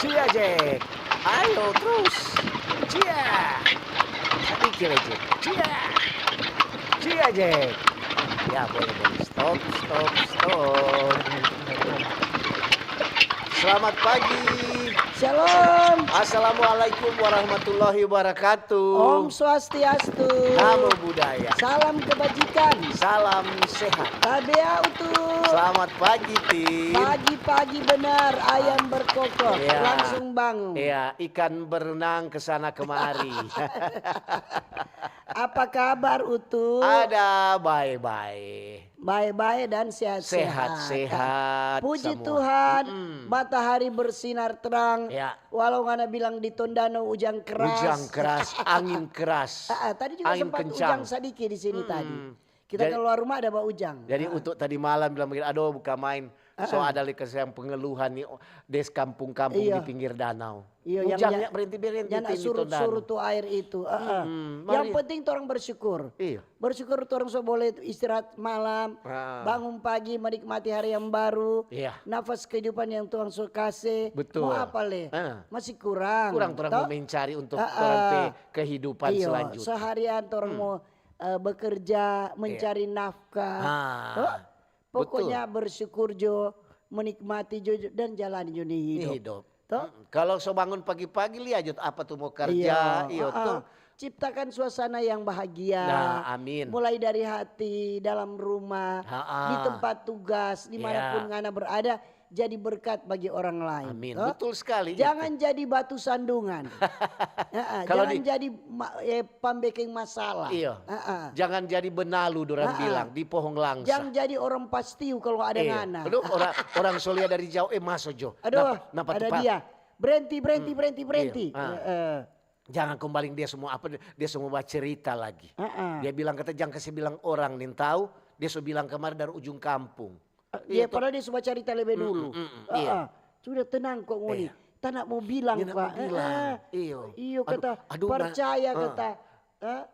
Cia Jack. Ayo terus. Cia. Sedikit aja. Cia. Cia Jack. Ya boleh boleh. Stop stop stop. Selamat pagi. Shalom, Assalamualaikum warahmatullahi wabarakatuh. Om Swastiastu, Namo Buddhaya. salam kebajikan, Salam sehat. tabea utuh. Selamat pagi Tim. Pagi-pagi benar ayam berkokok, Iya. langsung bangun. Iya, ikan berenang ke sana kemari. Apa kabar utuh? Ada bye-bye. Baik-baik dan sehat-sehat. Sehat-sehat Puji semua. Tuhan, Mm-mm. matahari bersinar terang. Ya. Walau ngana bilang di Tondano hujan keras. Hujan keras, angin keras. Tadi juga angin sempat kencang. hujan sedikit di sini tadi. Kita Jadi- keluar rumah ada bau hujan. Jadi untuk tadi malam bilang begini, aduh buka main. So ada yang pengeluhan nih des kampung-kampung Iya. di pinggir danau. Iya, yang Hujannya berhenti-berhenti jangan di surut-surut tuh air itu. Yang mari. penting orang bersyukur. Iya. Bersyukur orang so boleh istirahat malam, bangun pagi menikmati hari yang baru, Iya. nafas kehidupan yang Tuhan so kasih. Betul. Mau apa le? Masih kurang. Kurang orang Toh? mau mencari untuk orang kehidupan Iya, selanjutnya. seharian orang mau bekerja, mencari nafkah. Toh? Pokoknya bersyukur jo, menikmati jo dan jalani jo nih hidup. Hidup. Toh? Kalau so bangun pagi-pagi lihat Jod, apa tuh mau kerja, iya tuh. Ciptakan suasana yang bahagia. Nah, amin. Mulai dari hati, dalam rumah, di tempat tugas, dimanapun ngana berada, jadi berkat bagi orang lain. Amin. Toh? Betul sekali. Jangan jadi batu sandungan. Kalau Jangan jadi pambeking masalah. Iya. Jangan jadi benalu orang bilang di pohon langsa. Jangan jadi orang pastiu kalau ada ngana. Aduh, orang solia dari jauh masuk Jo. Aduh, Napa ada tuh, Pak? dia. Berhenti. Iya. Jangan kembali dia semua dia semua cerita lagi. Dia bilang kata jangan kasih bilang orang nih tahu, dia so bilang kemarin dari ujung kampung. Iya, padahal dia coba cerita lebih dulu. Iya. Sudah tenang kok Ngoni. Tak nak mau bilang Dia nak Pak. mau bilang. Iya. Iyo kata, aduh, percaya kata.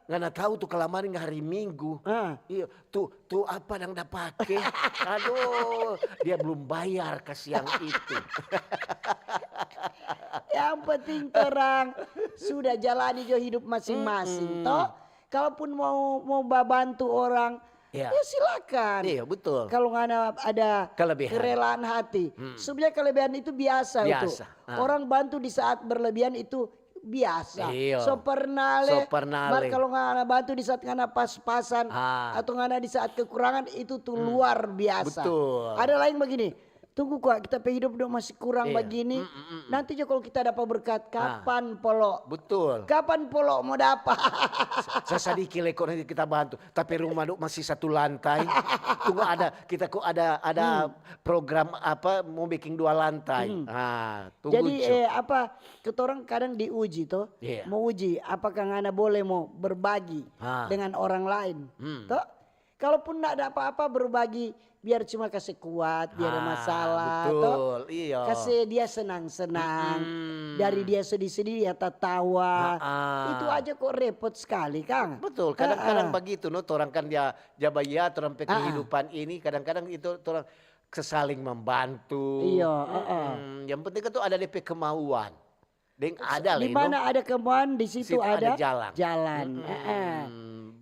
Nggak tahu tuh kelamarin hari Minggu. Iya, tuh apa yang udah pakai? Aduh, dia belum bayar ke siang itu. Yang penting terang sudah jalani jo hidup masing-masing. Toh, kalaupun mau bantu orang, ya silakan. Iya betul. Kalau nggak ada Kelebihan. kerelaan hati, sebenarnya kelebihan itu biasa. Itu. Orang bantu di saat berlebihan itu biasa. Iya. So pernah Sopernale. kalau nggak bantu di saat ngana pas-pasan atau ngana di saat kekurangan itu tuh luar biasa. Betul. Ada lain begini. Tunggu kok kita hidup dong masih kurang begini. Nanti juga kalau kita dapat berkat kapan polo? Betul. Kapan polo mau dapat? Sesadiki lekor nanti kita bantu. Tapi rumah duk masih satu lantai. Tunggu kita kok ada program apa mau bikin 2 lantai. Tunggu. Jadi ketorang kadang diuji toh. Mau uji apakah ngana boleh mau berbagi dengan orang lain. Toh? Kalaupun tidak ada apa-apa berbagi biar cuma kasih kuat, biar ada masalah. Betul, toh? iya. Kasih dia senang-senang. Dari dia sedih-sedih dia tertawa. Itu aja kok repot sekali Kang. Betul, kadang-kadang begitu no, orang kan dia jabaya, orang kehidupan ini kadang-kadang itu orang saling membantu. Iya, Yang penting itu ada DP kemauan. Deng ada di mana ada kemauan di situ ada jalan.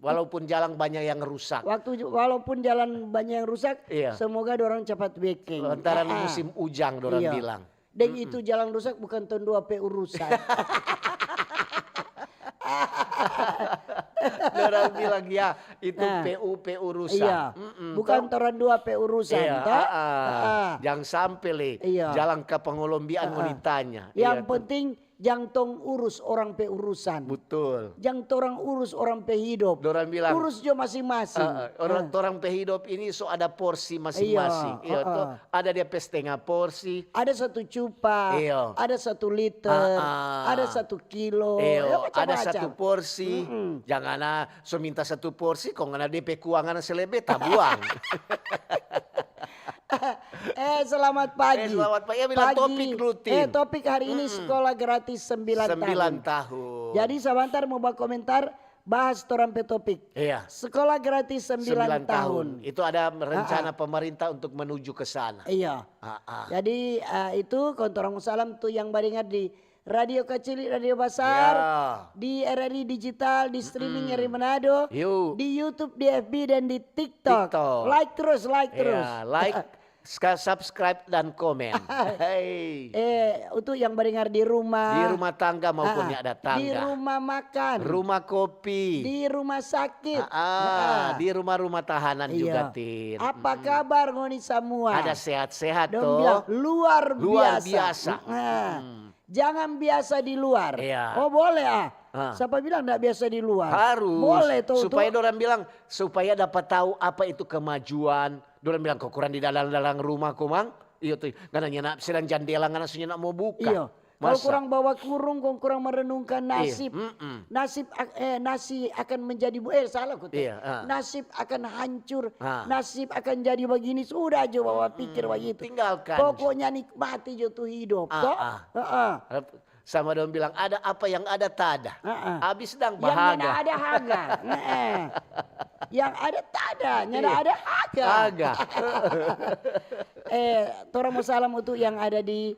Walaupun jalan banyak yang rusak. Walaupun jalan banyak yang rusak, semoga dorang cepat backing. Lantaran musim ujang dorang bilang. Dan itu jalan rusak bukan tahun 2 PU rusak. Dorang bilang ya itu PU rusak. Iya. Bukan tahun 2 PU rusak. Jangan sampai le jalan ke pengolombian wanitanya. Yang penting jangan tong urus orang pe urusan. Betul. Jangan torang urus orang pe hidup. Dorang bilang. Urus jo masing-masing. Orang pe hidup ini so ada porsi masing-masing. Iya. Tuh, ada dia pe setengah porsi. Ada 1 cupa. Iya. Ada 1 liter. Ada 1 kilo. Iya. Macam-macam. Ada 1 porsi. Jangan so minta 1 porsi. Kok nggak ada DP keuangan selebe tabuang. Selamat pagi. Selamat pagi. Bilang topik rutin. Topik hari ini sekolah gratis 9 tahun. 9 tahun. Jadi sebentar mau bawa komentar bahas torang pe topik. Iya. Sekolah gratis 9 tahun. Itu ada rencana pemerintah untuk menuju ke sana. Iya. Jadi itu kontorang salam tuh yang baringat di radio kecil, radio besar, di RRI digital, di streaming RRI Manado, di YouTube, di FB dan di TikTok. Like terus. Like, subscribe dan komen. Untuk yang mendengar di rumah tangga maupun ada tangga. Di rumah makan. Rumah kopi. Di rumah sakit. Di rumah-rumah tahanan juga, Tin. Apa kabar ngoni semua? Ada sehat-sehat Dong toh. bilang, luar biasa. Jangan biasa di luar. Oh boleh siapa bilang enggak biasa di luar? Harus. Boleh tuh. Supaya orang bilang, supaya dapat tahu apa itu kemajuan. Orang bilang kekurangan di dalam rumah kumang. Iya tuh. Karena nak sedang jandela karena sunya nak mau buka. Iya. Kalau kurang bawa kurung, kalau kurang merenungkan nasib, nasi akan menjadi salah kutip. Nasib akan hancur, nasib akan jadi begini. Sudah aja bawa pikir begitu. Tinggalkan. Pokoknya nikmati jatuh hidup. Sama dong bilang ada apa yang ada tada. Habis sedang bahagia. Yang ada haga. Yang ada tada, nyada ada haga. Torang mau salam untuk yang ada di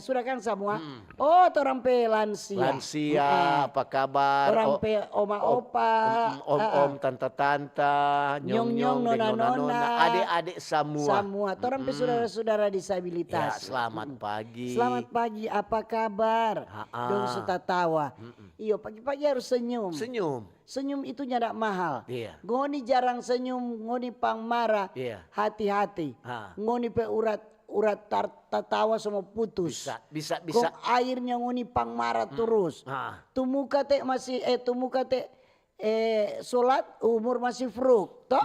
sudah kan semua. Oh, torang pe lansia. Lansia, apa kabar? Torang pe oma opa, om tante, nyong nona, adik-adik semua. Torang pe saudara-saudara disabilitas. Ya, selamat pagi. Selamat pagi, apa kabar? Dong suka tawa. Iyo, pagi-pagi harus senyum. Senyum itu nyadak mahal. Ngoni jarang senyum, ngoni pang marah. Hati-hati. Ngoni pe urat tertawa semua putus. Bisa. Kok airnya ngoni pang marah terus. Tumuka te masih solat umur masih fruk. Toh?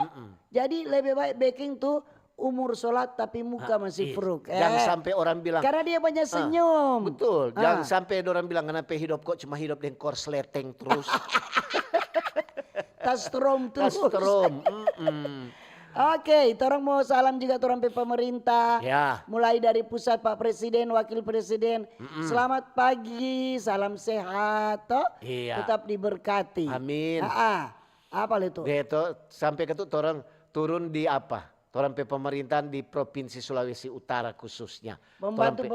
Jadi lebih baik baking tuh umur solat tapi muka masih fruk. Jangan sampai orang bilang. Karena dia banyak senyum. Betul. Jangan sampai orang bilang kenapa hidup kok cuma hidup dengan korsleteng terus. Tas strom terus. Oke, torang mau salam juga torang pe pemerintah. Mulai dari pusat Pak Presiden, Wakil Presiden. Selamat pagi, salam sehat, toh. Tetap diberkati. Amin. Apa itu? Sampai ke itu torang turun di apa? Torang pe pemerintahan di Provinsi Sulawesi Utara khususnya. Pembantu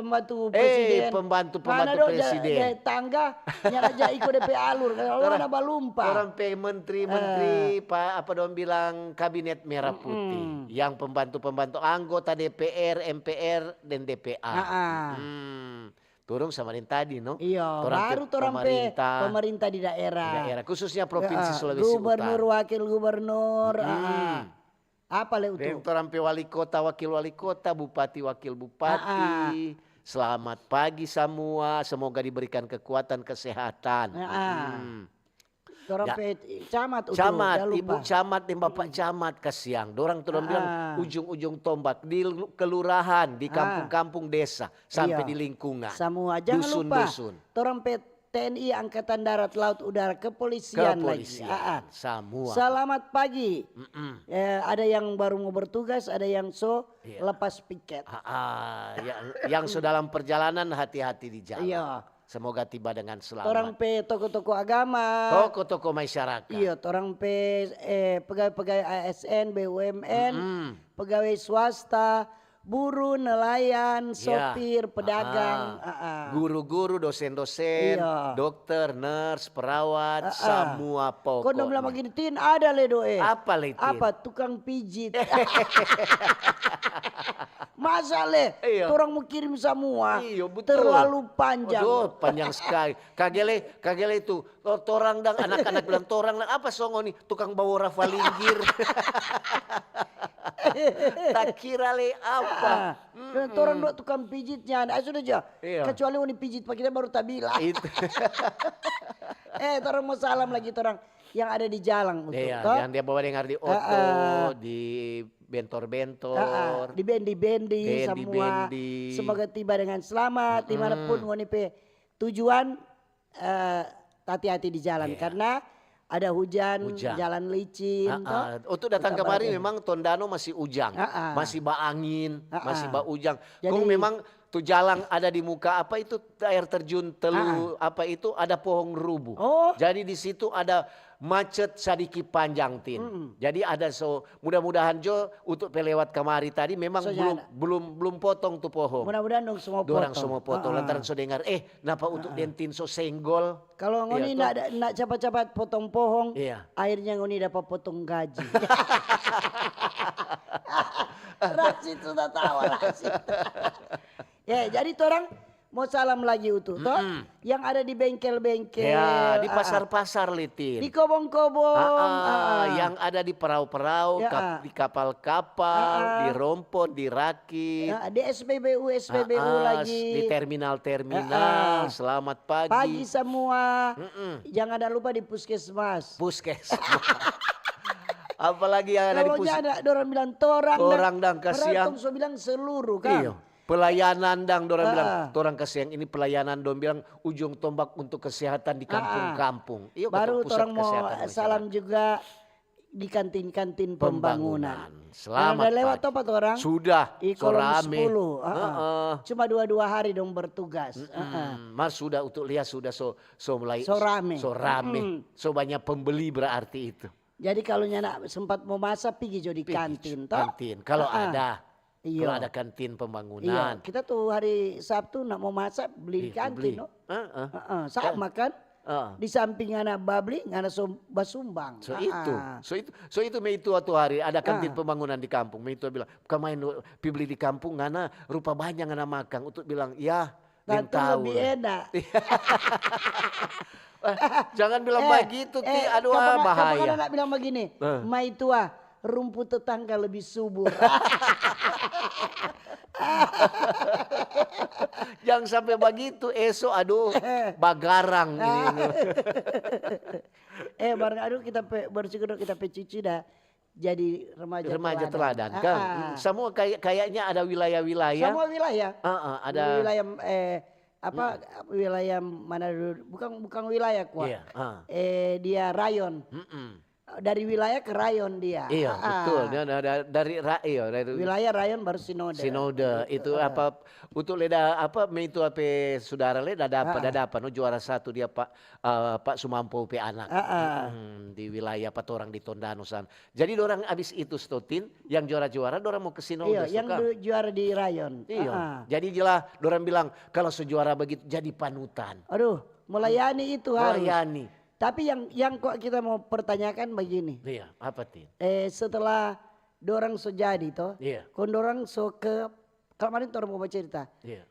presiden. Pembantu presiden. Tangga nyaraja ikut DP alur. Kalau ada balumpa. Orang pe menteri-menteri apa dong bilang kabinet merah putih. Yang pembantu anggota DPR, MPR dan DPA. Turun sama yang tadi, no? Iya, baru torang pemerintah di daerah. Khususnya Provinsi Sulawesi Utara. Gubernur, wakil gubernur. Apa le itu? Torang pe wali kota, wakil wali kota, bupati, wakil bupati. Selamat pagi semua, semoga diberikan kekuatan kesehatan. Torang pe camat, ibu camat dan bapak camat kasiang. Dorang bilang ujung-ujung tombak di kelurahan, di kampung-kampung desa sampai di lingkungan. Semua jangan lupa. Dusun. Torang pe TNI, Angkatan Darat, Laut, Udara, Kepolisian lagi. Semua. Selamat pagi. Ada yang baru mau bertugas, ada yang lepas piket. Yang sudah dalam perjalanan hati-hati di jalan. Semoga tiba dengan selamat. Orang pe toko-toko agama. Toko-toko masyarakat. Iya, orang pe pegawai ASN, BUMN, pegawai swasta, buruh, nelayan, sopir, pedagang, guru-guru, dosen-dosen, dokter, nurse, perawat, semua pokoknya. Kau bilang begini, Tin, ada le doe. Apa le, Tin? Apa? Tukang pijit. Masa le, orang mau kirim semua. Iya, betul. Terlalu panjang. Panjang sekali. Kagele itu, torang dan anak-anak bilang torang dan apa songo nih, tukang bawa rafalinggir. Tak kira le apa. Orang dua tukang pijitnya, sudah aja. Kecuali ini pijit pak kita baru tak bilang. Orang mau salam lagi orang yang ada di jalan. Yang dia bawa dengar di oto, di bentor-bentor, di bendi semua. Semoga tiba dengan selamat dimanapun ngoni pe tujuan. Hati-hati di jalan karena ada hujan. Jalan licin. Untuk datang kemari memang Tondano masih ujang, masih ba angin, masih ba ujang. Kung memang tuh jalan ada di muka apa itu air terjun Telu apa itu ada pohon rubuh. Oh. Jadi di situ ada macet sadiki panjang tin. Jadi ada mudah-mudahan Jo untuk pelewat kemari tadi memang belum potong tuh pohon. Mudah-mudahan dong semua potong. Dorang semua potong lantaran so dengar napa untuk dentin so senggol. Kalau ngoni nak cepat-cepat potong pohon, akhirnya ngoni dapat potong gaji. Rasid sudah tahu Rasid. Ya, jadi orang mau salam lagi utuh toh yang ada di bengkel-bengkel, ya di pasar-pasar litin, di kobong-kobong, yang ada di perahu-perahu, di kapal-kapal, di rompot, di raki, di SPBU lagi, di terminal-terminal. Selamat pagi. Pagi semua. Jangan ada lupa di puskesmas. Apalagi yang ada di puskesmas. Kalau ada orang bilang torang dan kasihan. Orang bilang seluruh kan. Iyo. Pelayanan dang dorang bilang, torang kasihan ini pelayanan dong bilang ujung tombak untuk kesehatan di kampung-kampung. Baru orang mau salam juga di kantin-kantin pembangunan. Selamat lewat apa tuh orang? Sudah. Kolom 10. Cuma 2 hari dong bertugas. Mas sudah untuk lihat sudah so mulai rame. So banyak pembeli berarti itu. Jadi kalau nyana sempat mau masak pergi di kantin toh. Kantin kalau ada. Kalau ada kantin pembangunan. Iya, kita tuh hari Sabtu nak mau masak beli di kantin. Sama kan? Di samping anak babli, anak basumbang. So itu me itu waktu hari ada kantin pembangunan di kampung. Me itu bilang, kamain beli di kampung ngana rupa banyak ngana makan. Untuk bilang, ya, dan tahu lebih enak. Jangan bilang begitu, aduh bahaya. Kapan anak bilang begini, mai tua rumput tetangga lebih subur. Jangan sampai begitu, esok aduh bagarang ini. Aduh kita bersyukur kita cuci dah jadi remaja teladan kan. Semua kayaknya ada wilayah-wilayah. Semua wilayah. Ada wilayah wilayah mana dulu? Bukan wilayah kuat. Dia rayon. Dari wilayah ke rayon dia. Iya betul. Dari wilayah rayon baru sinode. Itu apa untuk leda apa itu apa saudara leda dapat no juara 1 dia Pak Sumampo pe anak. Di wilayah Patorang di Tondano sana. Jadi dorang abis itu stotin yang juara-juara dorang mau ke sinode. Iya, yang juara di rayon. Iya. Jadi jelas dorang bilang kalau sejuara begitu jadi panutan. Aduh, melayani itu harus. Melayani. Tapi yang kok kita mau pertanyakan begini. Iya, apa tin? Setelah dorang so jadi toh, kon dorang so ke kemarin orang mau bercerita. Iya.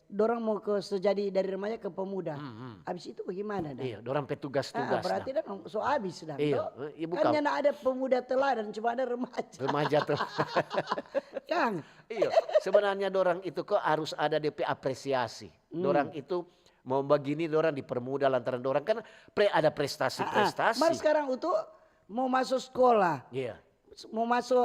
Dorang mau ke so jadi dari remaja ke pemuda. Habis itu bagaimana dah? Iya, dorang petugas-tugas. Berarti dah so habis dah. Iya, kan yang ada pemuda teladan cuma ada remaja. Remaja teladan. Kang. Iya, sebenarnya dorang itu kok harus ada DP apresiasi. Dorang itu mau begini dorang dipermudah lantaran dorang kan ada prestasi-prestasi. Mas sekarang untuk mau masuk sekolah. Iya. Mau masuk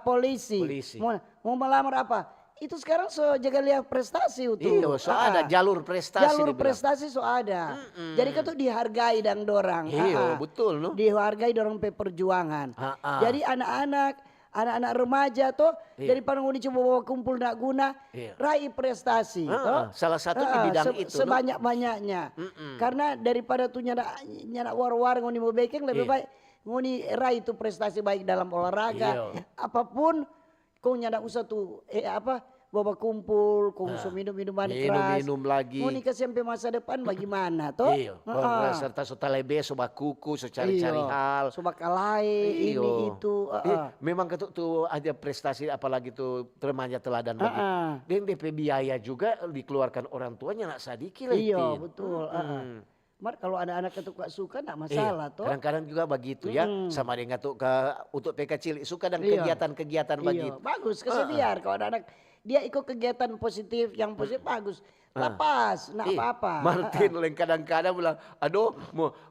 polisi. Mau melamar apa? Itu sekarang so jaga lihat prestasi itu. Iya, so ada jalur prestasi. Jalur prestasi so ada. Jadi kan tuh dihargai dan dorang. Iya, betul no. Dihargai dorang perjuangan. Jadi anak-anak remaja tuh daripada ngoni coba bawa kumpul nak guna, raih prestasi. Salah satu di bidang itu. Sebanyak-banyaknya. Karena daripada tuh nyana war-war ngoni mau baking lebih baik ngoni raih itu prestasi baik dalam olahraga. Apapun kau nyana usah tuh bawa kumpul, konsum minum-minuman keras. Minum lagi. Ngoni kasih sampai masa depan bagaimana toh? Iya. Serta so talebe, so bakuku, so cari-cari hal. So bakalai, ini itu. Memang tuh ada prestasi apalagi tuh remaja teladan begitu. Dan DP biaya juga dikeluarkan orang tuanya nak sadiki lah. Iya betul. Mar kalau ada anak itu suka enggak masalah toh. Kadang-kadang juga begitu ya. Sama dengan tuh untuk PK cilik suka dan kegiatan-kegiatan begitu. Bagus, kasih biar kalau ada anak dia ikut kegiatan positif yang positif bagus. Lepas, enggak apa-apa. Martin kadang-kadang bilang, aduh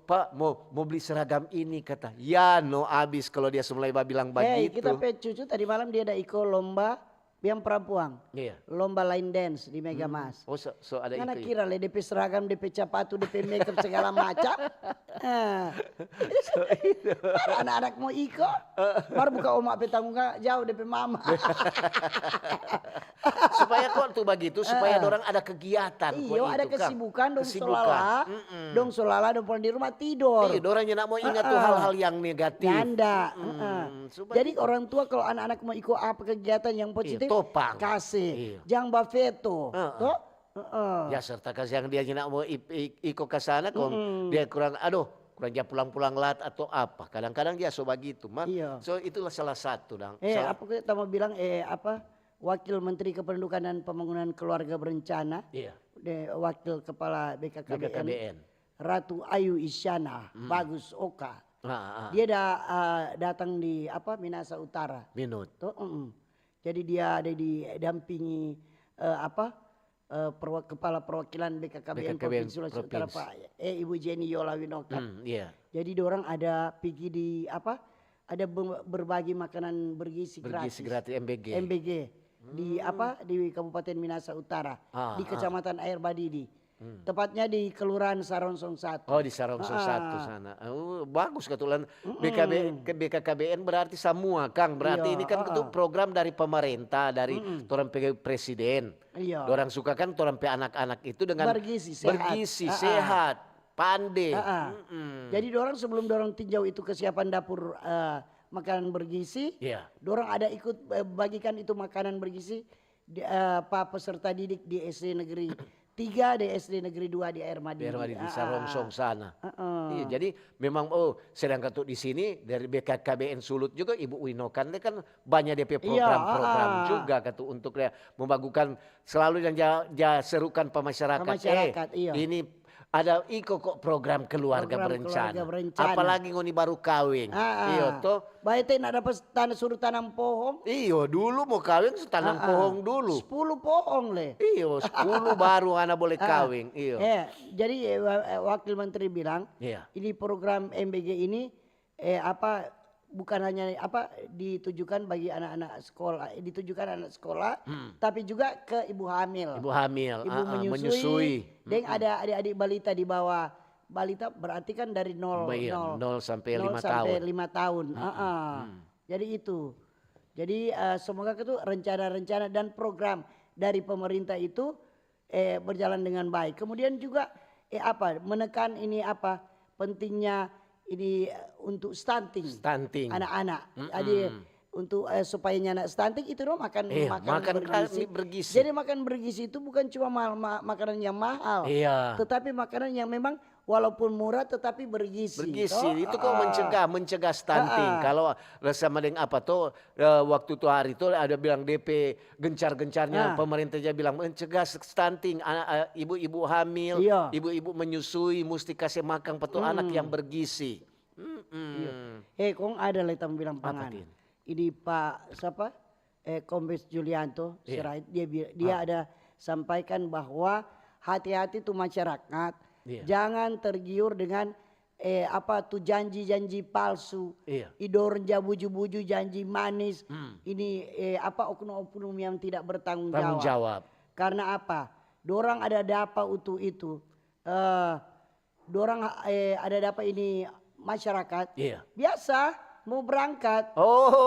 Pak mau beli seragam ini kata. Ya no abis kalau dia mulai bilang begitu. Kita cucu tadi malam dia ada ikut lomba Biang Prapuang. Iya. Lomba line dance di Megamas. Oh, so ada Karena itu. kira le DP seragam, DP sepatu, DP makeup segala macam. Anak-anak mau iko, baru buka omak petanggung jauh DP mama. Supaya kok tuh begitu, supaya orang ada kegiatan. Iya, ada kesibukan dong Kesibukan. dong solala dong pulang di rumah tidur. Iya, orang yang mau ingat tuh hal-hal yang negatif. Nyanda. Jadi orang tua kalau anak-anak mau ikut apa kegiatan yang positif, topang. kasih. Jangan bafeto. Ya serta kasih yang dia nak mau ikut ke sana, dia kurang, kurang dia pulang-pulang lat atau apa. Kadang-kadang dia so begitu, Iya. So itulah salah satu, dang. Apa kita mau bilang Wakil Menteri Kependudukan dan Pembangunan Keluarga Berencana, Iya. Wakil Kepala BKKBN, BKKBN. Ratu Ayu Isyana, Bagus Oka. Dia datang di Minahasa Utara. Minut. Jadi dia ada didampingi Kepala Perwakilan BKKBN Provinsi Sulawesi Utara Pak Ibu Jenny Yola Winokat. Iya. Jadi orang ada pergi di ada berbagi makanan bergizi gratis MBG. Di Kabupaten Minahasa Utara di Kecamatan Air Badidi. Tepatnya di Kelurahan Sarongsong 1. Oh, di Sarongsong 1 sana. Bagus kebetulan BKKBN berarti semua Kang. Berarti ini kan itu program dari pemerintah, dari orang presiden. Iya. Orang suka kan orang anak-anak itu dengan bergizi sehat, pandai. Jadi dorang sebelum dorang tinjau itu kesiapan dapur makanan bergizi, dorang ada ikut bagikan itu makanan bergizi Pak peserta didik di SD Negeri 3, di SD Negeri 2 di Air Madidi. Di Sarongsong sana. Iya, jadi memang sedangkan tuh di sini dari BKKBN Sulut juga Ibu Winokan kan banyak DP program-program juga kata untuk membagukan selalu yang serukan pemasyarakat. Ini ada kok program keluarga berencana. Apalagi ngoni baru kawin. Iya toh. Baik teh nak dapat suruh tanam pohon. Iyo dulu mau kawin tanam pohon dulu. 10 pohon le. Iyo 10 baru anak boleh kawin. Iyo. Jadi Wakil Menteri bilang ini program MBG ini bukan hanya ditujukan bagi anak-anak sekolah, ditujukan anak sekolah, tapi juga ke ibu hamil. Ibu menyusui. Dan ada adik-adik balita di bawah. Balita berarti kan dari 0 sampai 5 tahun. Jadi itu. Jadi semoga itu rencana-rencana dan program dari pemerintah itu berjalan dengan baik. Kemudian juga menekan ini pentingnya ini untuk stunting anak-anak. Jadi untuk supaya anak stunting itu dong makan bergizi. Jadi makan bergizi itu bukan cuma makanan yang mahal, tetapi makanan yang memang walaupun murah tetapi bergizi. Itu kok mencegah stunting. Kalau sama dengan waktu itu hari itu ada bilang DP gencar-gencarnya pemerintah aja bilang mencegah stunting, ibu-ibu hamil, ibu-ibu menyusui mesti kasih makan anak yang bergizi. Kong ada lah tamu bilang pangan. Ini Pak siapa? Kombes Julianto Sirait, dia ada sampaikan bahwa hati-hati tuh masyarakat. Jangan tergiur dengan janji-janji palsu. Idor buju-buju janji manis. Ini oknum-oknum yang tidak bertanggung jawab. Karena apa? Dorang ada dapat untuk itu. Dorang ada dapat ini masyarakat. Biasa mau berangkat.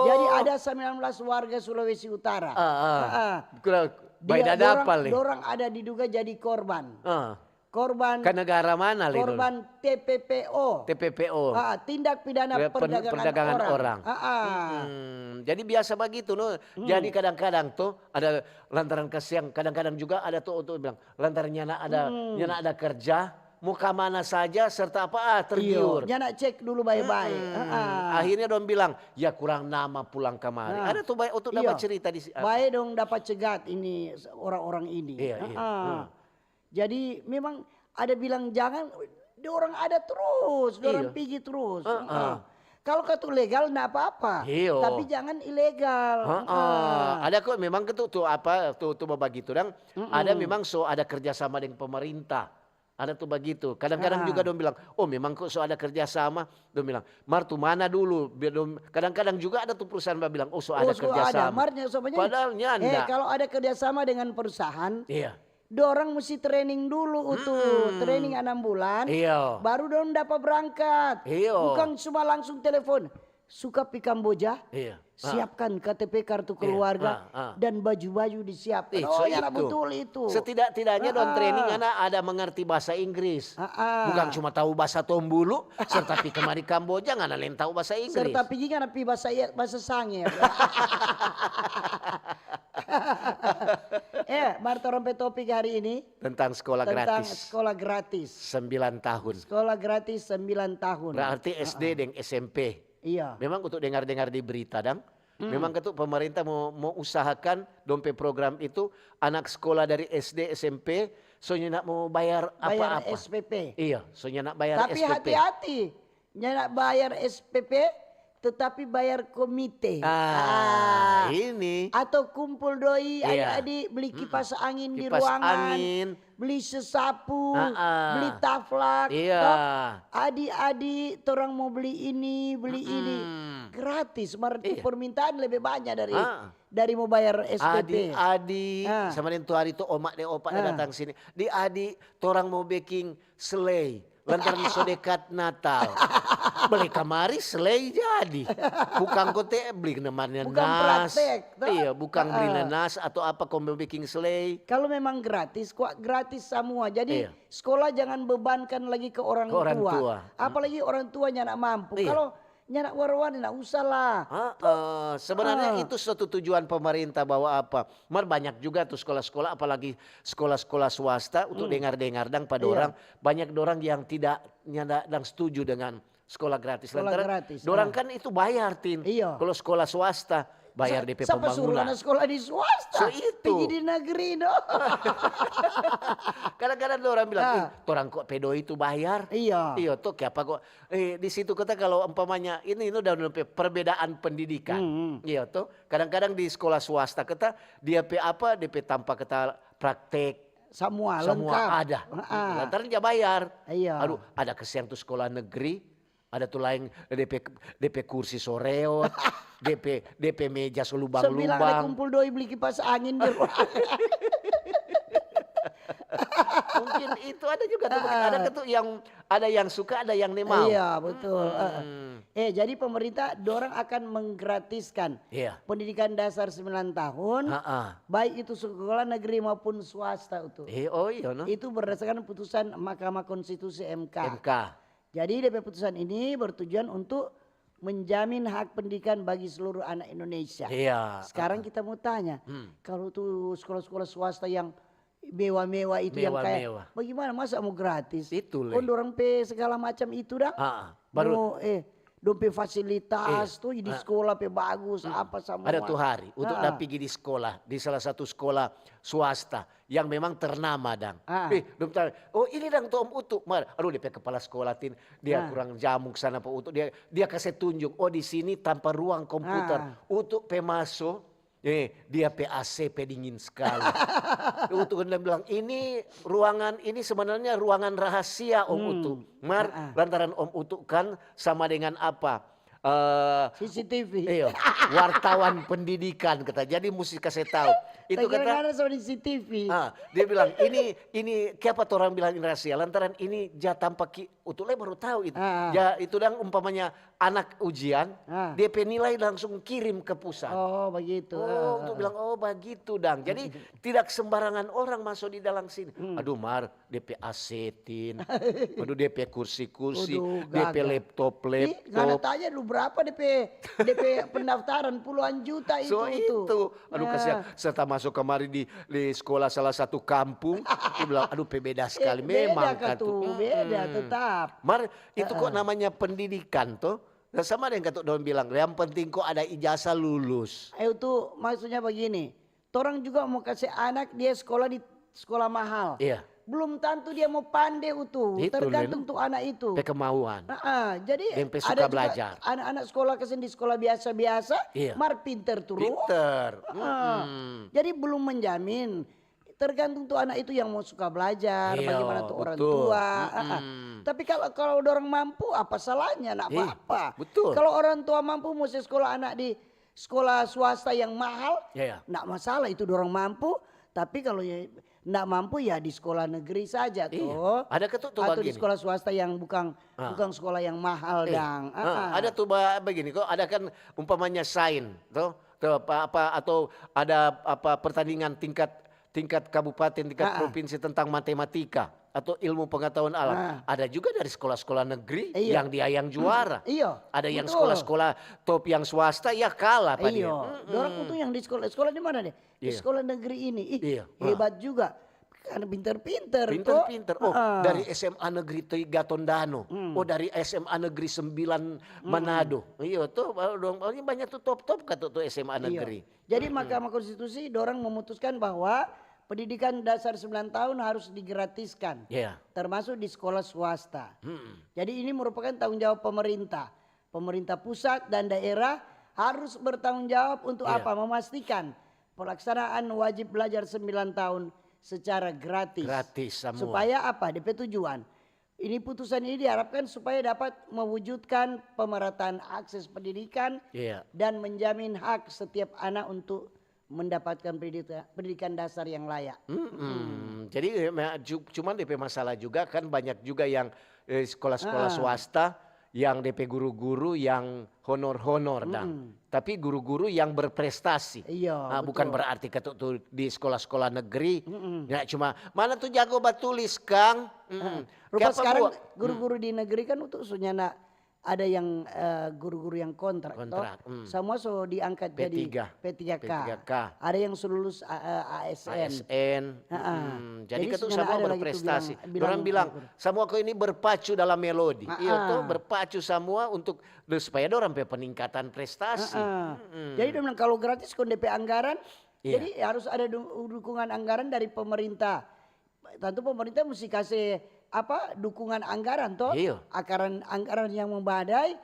Jadi ada 19 warga Sulawesi Utara. Dorang ada diduga jadi korban. Korban ke negara mana? Korban TPPO. Tindak pidana perdagangan orang. Jadi biasa begitu Jadi kadang-kadang tuh ada lantaran kesiang, kadang-kadang juga ada tuh untuk bilang lantaran nyana ada kerja, mau ke mana saja serta tergiur. Nyana cek dulu baik-baik. Akhirnya dong bilang ya kurang nama pulang kemari. Ada tuh baik untuk dapat cerita di sini. Baik dong dapat cegat ini orang-orang ini. Jadi memang ada bilang jangan, orang ada terus, orang pergi terus. Kalau katu legal enggak apa-apa, tapi jangan ilegal. Ada kok memang tuh begitu dan ada memang ada kerjasama dengan pemerintah. Ada tuh begitu. Kadang-kadang juga dong bilang, oh memang kok so ada kerjasama. Dong bilang, Mar tuh mana dulu. Kadang-kadang juga ada tuh perusahaan bilang, oh so ada kerjasama. Padahal nyanda. Kalau ada kerjasama dengan perusahaan, iya. Dorang mesti training dulu training 6 bulan, baru dong dapat berangkat. Bukan cuma langsung telepon. Suka pi Kamboja, siapkan KTP kartu keluarga dan baju-baju disiapkan. Oh ya betul itu. Setidak-tidaknya don training anak ada mengerti bahasa Inggris. Bukan cuma tahu bahasa Tombulu, serta pi kemari Kamboja nggak lain tahu bahasa Inggris. Serta pi kan pi bahasa Sange. Marto Rompe topik hari ini tentang sekolah gratis. Tentang sekolah gratis. 9 tahun. Sekolah gratis 9 tahun. Berarti SD dan SMP. Iya. Memang untuk dengar-dengar di berita dang. Memang ketuk pemerintah mau usahakan dompet program itu anak sekolah dari SD SMP soalnya nak mau bayar apa-apa. Bayar SPP. Iya, soalnya nak bayar Tapi SPP. Tapi hati-hati. Nak bayar SPP tetapi bayar komite. Ini. Atau kumpul doi adik-adik beli kipas angin di ruangan. Beli sesapu, beli taflak. Adik-adik orang mau beli ini, beli ini. Gratis, permintaan lebih banyak dari mau bayar SPP. Adik-adik, sama itu hari itu omak deh opak datang sini. Di adik, orang mau baking selai. Lantaran so dekat Natal. Beli kamari selai jadi. Bukan kote beli namanya nas. Iya, bukan beli nanas atau apa kau mau bikin selai. Kalau memang gratis, kok gratis semua. Jadi sekolah jangan bebankan lagi ke orang tua. Apalagi orang tuanya nak mampu. Kalau nyanak warwani nak usah lah. Sebenarnya itu suatu tujuan pemerintah bahwa apa. Banyak juga tuh sekolah-sekolah apalagi sekolah-sekolah swasta untuk dengar-dengar dang pada orang. Banyak orang yang tidak nyadak dan setuju dengan sekolah gratis. Dorang kan itu bayar Tin. Kalau sekolah swasta bayar DP pembangunan. Siapa suruh anak sekolah di swasta? Pergi di negeri dong. Kadang-kadang orang bilang, orang kok pedo itu bayar? Iya tuh kayak apa kok. Di situ kita kalau umpamanya ini udah perbedaan pendidikan. Iya tuh. Kadang-kadang di sekolah swasta kita dia apa DP tanpa kita praktek. Semua lengkap. Ada. Lantaran dia bayar. Aduh ada kesian tuh sekolah negeri. Ada tuh lain DP kursi soreot, DP meja selubang-lubang. Sembilan ada kumpul doi beli kipas angin di ruangan. Mungkin itu ada juga tuh, ada yang suka, ada yang mau. Iya betul. Jadi pemerintah dorang akan menggratiskan pendidikan dasar 9 tahun, baik itu sekolah negeri maupun swasta itu. Itu berdasarkan putusan Mahkamah Konstitusi MK. Jadi DP putusan ini bertujuan untuk menjamin hak pendidikan bagi seluruh anak Indonesia. Sekarang kita mau tanya, kalau tuh sekolah-sekolah swasta yang mewah-mewah itu yang kayak bagaimana masa mau gratis? Itu lah. Orang segala macam itu dah. Baru dompet fasilitas tuh di sekolah bagus apa sama. Ada tuh hari untuk pergi di sekolah di salah satu sekolah swasta yang memang ternama dang. Ini dang tuh Om Utu. Aduh DP kepala sekolah Tin dia kurang jamu sana Pak Utu dia kasih tunjuk di sini tanpa ruang komputer untuk pemasuk. Dia PAC dingin sekali. Utu kan bilang ini ruangan ini sebenarnya ruangan rahasia Om Utu. Lantaran Om Utu kan sama dengan apa? CCTV. Wartawan pendidikan kata. Jadi mesti kasih tahu. Itu kata sama di CCTV. Dia bilang ini kenapa orang bilang ini rahasia? Lantaran ini tanpa Utulnya baru tahu itu. Ya itu dang umpamanya anak ujian, DP nilai langsung kirim ke pusat. Oh begitu. Untuk bilang begitu dang. Jadi tidak sembarangan orang masuk di dalam sini. Aduh DP asetin, aduh DP kursi-kursi, DP laptop. Karena tanya lu berapa DP pendaftaran puluhan juta itu. Aduh kasihan. Serta masuk kemari di sekolah salah satu kampung, dia bilang aduh beda sekali. Memang kan tuh. Beda tetap. Itu kok namanya pendidikan tuh. Sama dengan kata Don bilang, yang penting kok ada ijazah lulus. Itu maksudnya begini, orang juga mau kasih anak dia sekolah di sekolah mahal. Belum tentu dia mau pandai tergantung tuh anak itu. Kemauan. Jadi ada belajar. Anak-anak sekolah kesini di sekolah biasa-biasa, pinter tuh. Pinter. Jadi belum menjamin. tergantung tuh anak itu yang mau suka belajar, Iya, bagaimana tuh orang betul. tua. Tapi kalau orang mampu apa salahnya, nak apa? Betul. Kalau orang tua mampu mau sekolah anak di sekolah swasta yang mahal, Iya. nak masalah itu orang mampu. Tapi kalau ya nak mampu ya di sekolah negeri saja tuh. Iya. Ada ketutup atau di begini. sekolah swasta yang bukan sekolah yang mahal dang. Ada tuh begini kok, ada kan umpamanya sain tuh apa atau ada apa pertandingan tingkat kabupaten, tingkat provinsi tentang matematika atau ilmu pengetahuan alam. Ada juga dari sekolah-sekolah negeri yang dia yang juara. Iya. Ada yang sekolah-sekolah top yang swasta ya kalah Pak dia. Orang itu yang di sekolah di mana deh? Di sekolah negeri ini. Hebat juga. Karena pinter-pinter. Pinter-pinter. Oh, dari SMA Negeri 3 Tondano. Oh, dari SMA Negeri 9 Manado. Iya tuh banyak tuh top-top kata tuh SMA negeri. Jadi Mahkamah Konstitusi dorang memutuskan bahwa pendidikan dasar 9 tahun harus digratiskan. Termasuk di sekolah swasta. Jadi ini merupakan tanggung jawab pemerintah. Pemerintah pusat dan daerah harus bertanggung jawab untuk apa? Memastikan pelaksanaan wajib belajar 9 tahun secara gratis. Gratis semua. Supaya apa? DP tujuan. Ini putusan ini diharapkan supaya dapat mewujudkan pemerataan akses pendidikan dan menjamin hak setiap anak untuk mendapatkan pendidikan dasar yang layak. Jadi cuman DP masalah juga kan banyak juga yang sekolah-sekolah swasta yang DP guru-guru yang honor-honor tapi guru-guru yang berprestasi. Bukan berarti tuh di sekolah-sekolah negeri ya cuma mana tuh jago batulis Kang. Rupa sekarang guru-guru di negeri kan untuk sunyana ada yang guru-guru yang kontrak. Semua so diangkat jadi P3K. Ada yang lulus ASN. Jadi itu semua berprestasi. Orang bilang semua kok ini berpacu dalam melodi. Iya tuh berpacu semua untuk supaya orang peningkatan prestasi. Jadi dia bilang kalau gratis kon DP anggaran, jadi harus ada dukungan anggaran dari pemerintah. Tentu pemerintah mesti kasih dukungan anggaran toh, anggaran yang membadai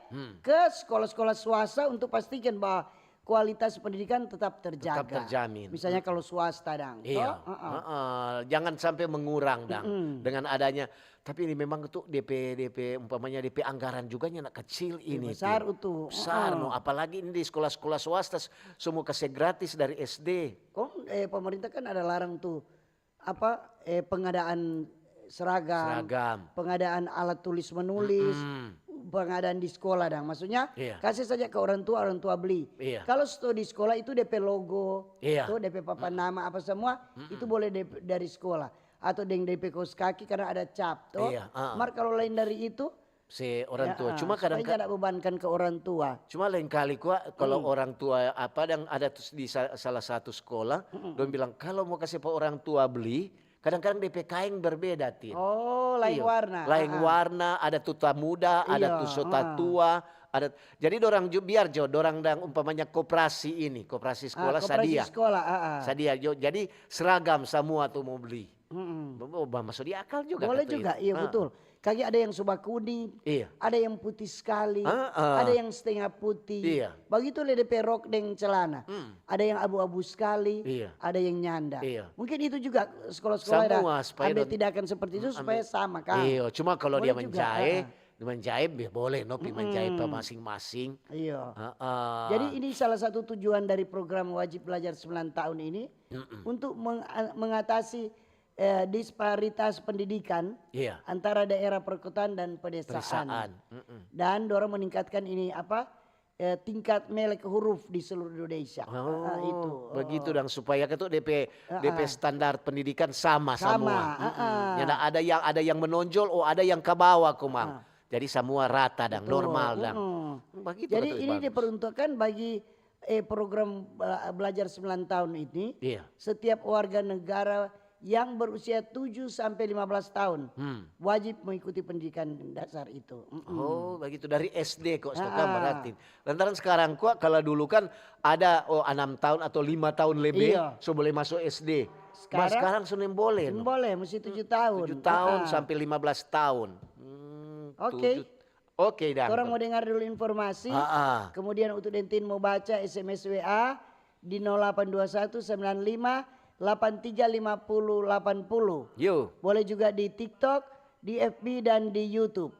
ke sekolah-sekolah swasta untuk pastikan bahwa kualitas pendidikan tetap terjaga. Tetap terjamin. Misalnya kalau swasta dang. Jangan sampai mengurang dang dengan adanya. Tapi ini memang itu DP umpamanya DP anggaran juga anak kecil ini. Besar itu. Besar apalagi ini di sekolah-sekolah swasta semua kasih gratis dari SD. Pemerintah kan ada larang tuh pengadaan seragam, pengadaan alat tulis menulis, pengadaan di sekolah dong. Maksudnya kasih saja ke orang tua beli. Kalau di sekolah itu DP logo, tuh DP papan nama apa semua itu boleh dari sekolah atau DP kaos kaki karena ada cap tuh. Kalau lain dari itu si orang tua. Cuma kadang-kadang tidak bebankan ke orang tua. Cuma lain kali kalau orang tua yang ada di salah satu sekolah, don bilang kalau mau kasih orang tua beli. Kadang-kadang DP kain berbeda, Tin. Lain warna. Lain warna, ada tuta muda, ada tusota tua, ada. Jadi dorang dan umpamanya koperasi sekolah sadia. Sadia. Jadi seragam semua tuh mau beli. Masuk di akal juga. Boleh juga, iya betul. Kaki ada yang soba kuning, ada yang putih sekali, ada yang setengah putih. Begitu DP rok dan celana. Ada yang abu-abu sekali, ada yang nyanda. Mungkin itu juga sekolah-sekolah ambil tindakan seperti itu supaya sama kan. Cuma kalau boleh dia menjahit boleh menjahit masing-masing. Jadi ini salah satu tujuan dari program wajib belajar 9 tahun ini untuk mengatasi disparitas pendidikan antara daerah perkotaan dan pedesaan. Dan dorong meningkatkan ini tingkat melek huruf di seluruh Indonesia. Itu begitu dan supaya itu DP standar pendidikan sama semua. Ada yang menonjol, ada yang ke bawah kumang. Jadi semua rata dan normal dan. Jadi ini diperuntukkan bagi program belajar 9 tahun ini. Setiap warga negara yang berusia 7 sampai 15 tahun wajib mengikuti pendidikan dasar itu. Begitu dari SD kok berarti. Lantaran sekarang kalau dulu kan ada 6 tahun atau 5 tahun lebih boleh masuk SD. Sekarang sudah boleh. Boleh, mesti 7 tahun. 7 tahun sampai 15 tahun. Oke, dan orang mau dengar dulu informasi. Kemudian untuk Dentin mau baca SMS WA di 0821 95 835080. Yuk. Boleh juga di TikTok, di FB dan di YouTube.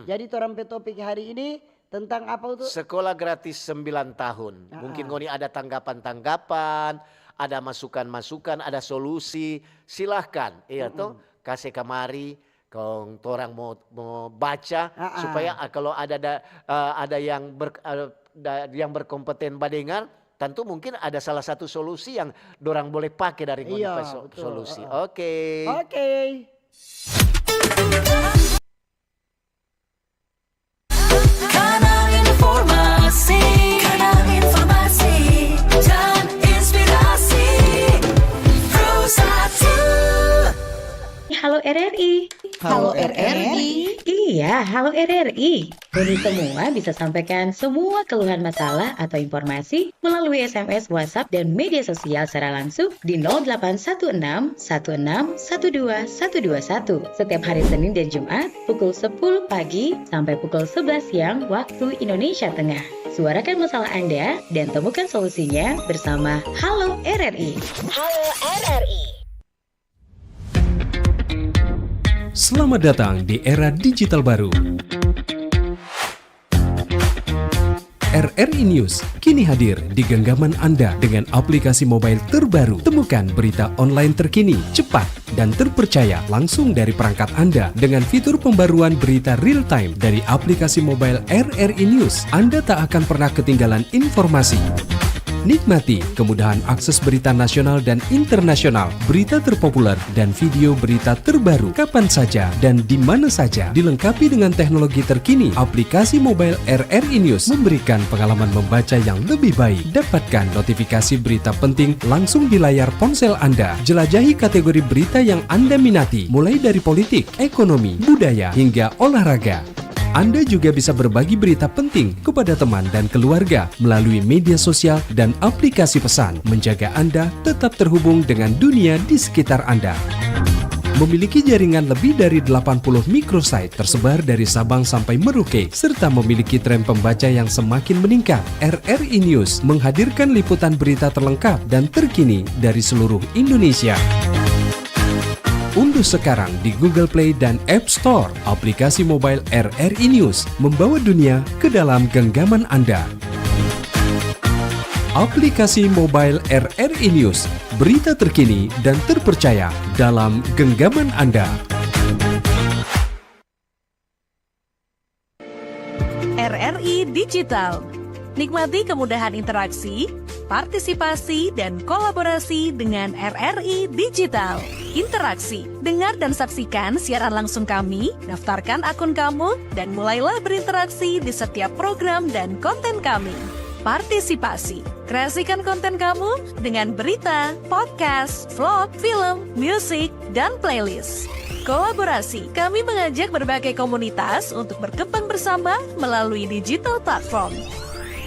Jadi torang pe topik hari ini tentang apa itu? Sekolah gratis 9 tahun. Mungkin Ngoni ada tanggapan-tanggapan, ada masukan-masukan, ada solusi. Silahkan. Iya toh, kasih kamari. Kalau orang mau baca supaya kalau ada yang berkompeten badengar, tentu mungkin ada salah satu solusi yang dorang boleh pakai dari Ngoni solusi. Oke. Kanal informasi dan inspirasi Pro1. Halo RRI. Halo RRI. Iya, halo RRI. Kami semua bisa sampaikan semua keluhan masalah atau informasi melalui SMS, WhatsApp, dan media sosial secara langsung di 0816 16 12 121 setiap hari Senin dan Jumat pukul 10 pagi sampai pukul 11 siang waktu Indonesia Tengah. Suarakan masalah Anda dan temukan solusinya bersama Halo RRI. Halo RRI. Selamat datang di era digital baru. RRI News kini hadir di genggaman Anda dengan aplikasi mobile terbaru. Temukan berita online terkini, cepat, dan terpercaya langsung dari perangkat Anda dengan fitur pembaruan berita real time dari aplikasi mobile RRI News. Anda tak akan pernah ketinggalan informasi. Nikmati kemudahan akses berita nasional dan internasional, berita terpopuler, dan video berita terbaru kapan saja dan di mana saja. Dilengkapi dengan teknologi terkini, aplikasi mobile RRI News memberikan pengalaman membaca yang lebih baik. Dapatkan notifikasi berita penting langsung di layar ponsel Anda. Jelajahi kategori berita yang Anda minati, mulai dari politik, ekonomi, budaya, hingga olahraga. Anda juga bisa berbagi berita penting kepada teman dan keluarga melalui media sosial dan aplikasi pesan, menjaga Anda tetap terhubung dengan dunia di sekitar Anda. Memiliki jaringan lebih dari 80 microsite tersebar dari Sabang sampai Merauke, serta memiliki tren pembaca yang semakin meningkat. RRI News menghadirkan liputan berita terlengkap dan terkini dari seluruh Indonesia. Unduh sekarang di Google Play dan App Store aplikasi mobile RRI News, membawa dunia ke dalam genggaman Anda. Aplikasi mobile RRI News, berita terkini dan terpercaya dalam genggaman Anda. RRI Digital. Nikmati kemudahan interaksi, partisipasi, dan kolaborasi dengan RRI Digital. Interaksi, dengar dan saksikan siaran langsung kami, daftarkan akun kamu, dan mulailah berinteraksi di setiap program dan konten kami. Partisipasi, kreasikan konten kamu dengan berita, podcast, vlog, film, musik, dan playlist. Kolaborasi, kami mengajak berbagai komunitas untuk berkembang bersama melalui digital platform.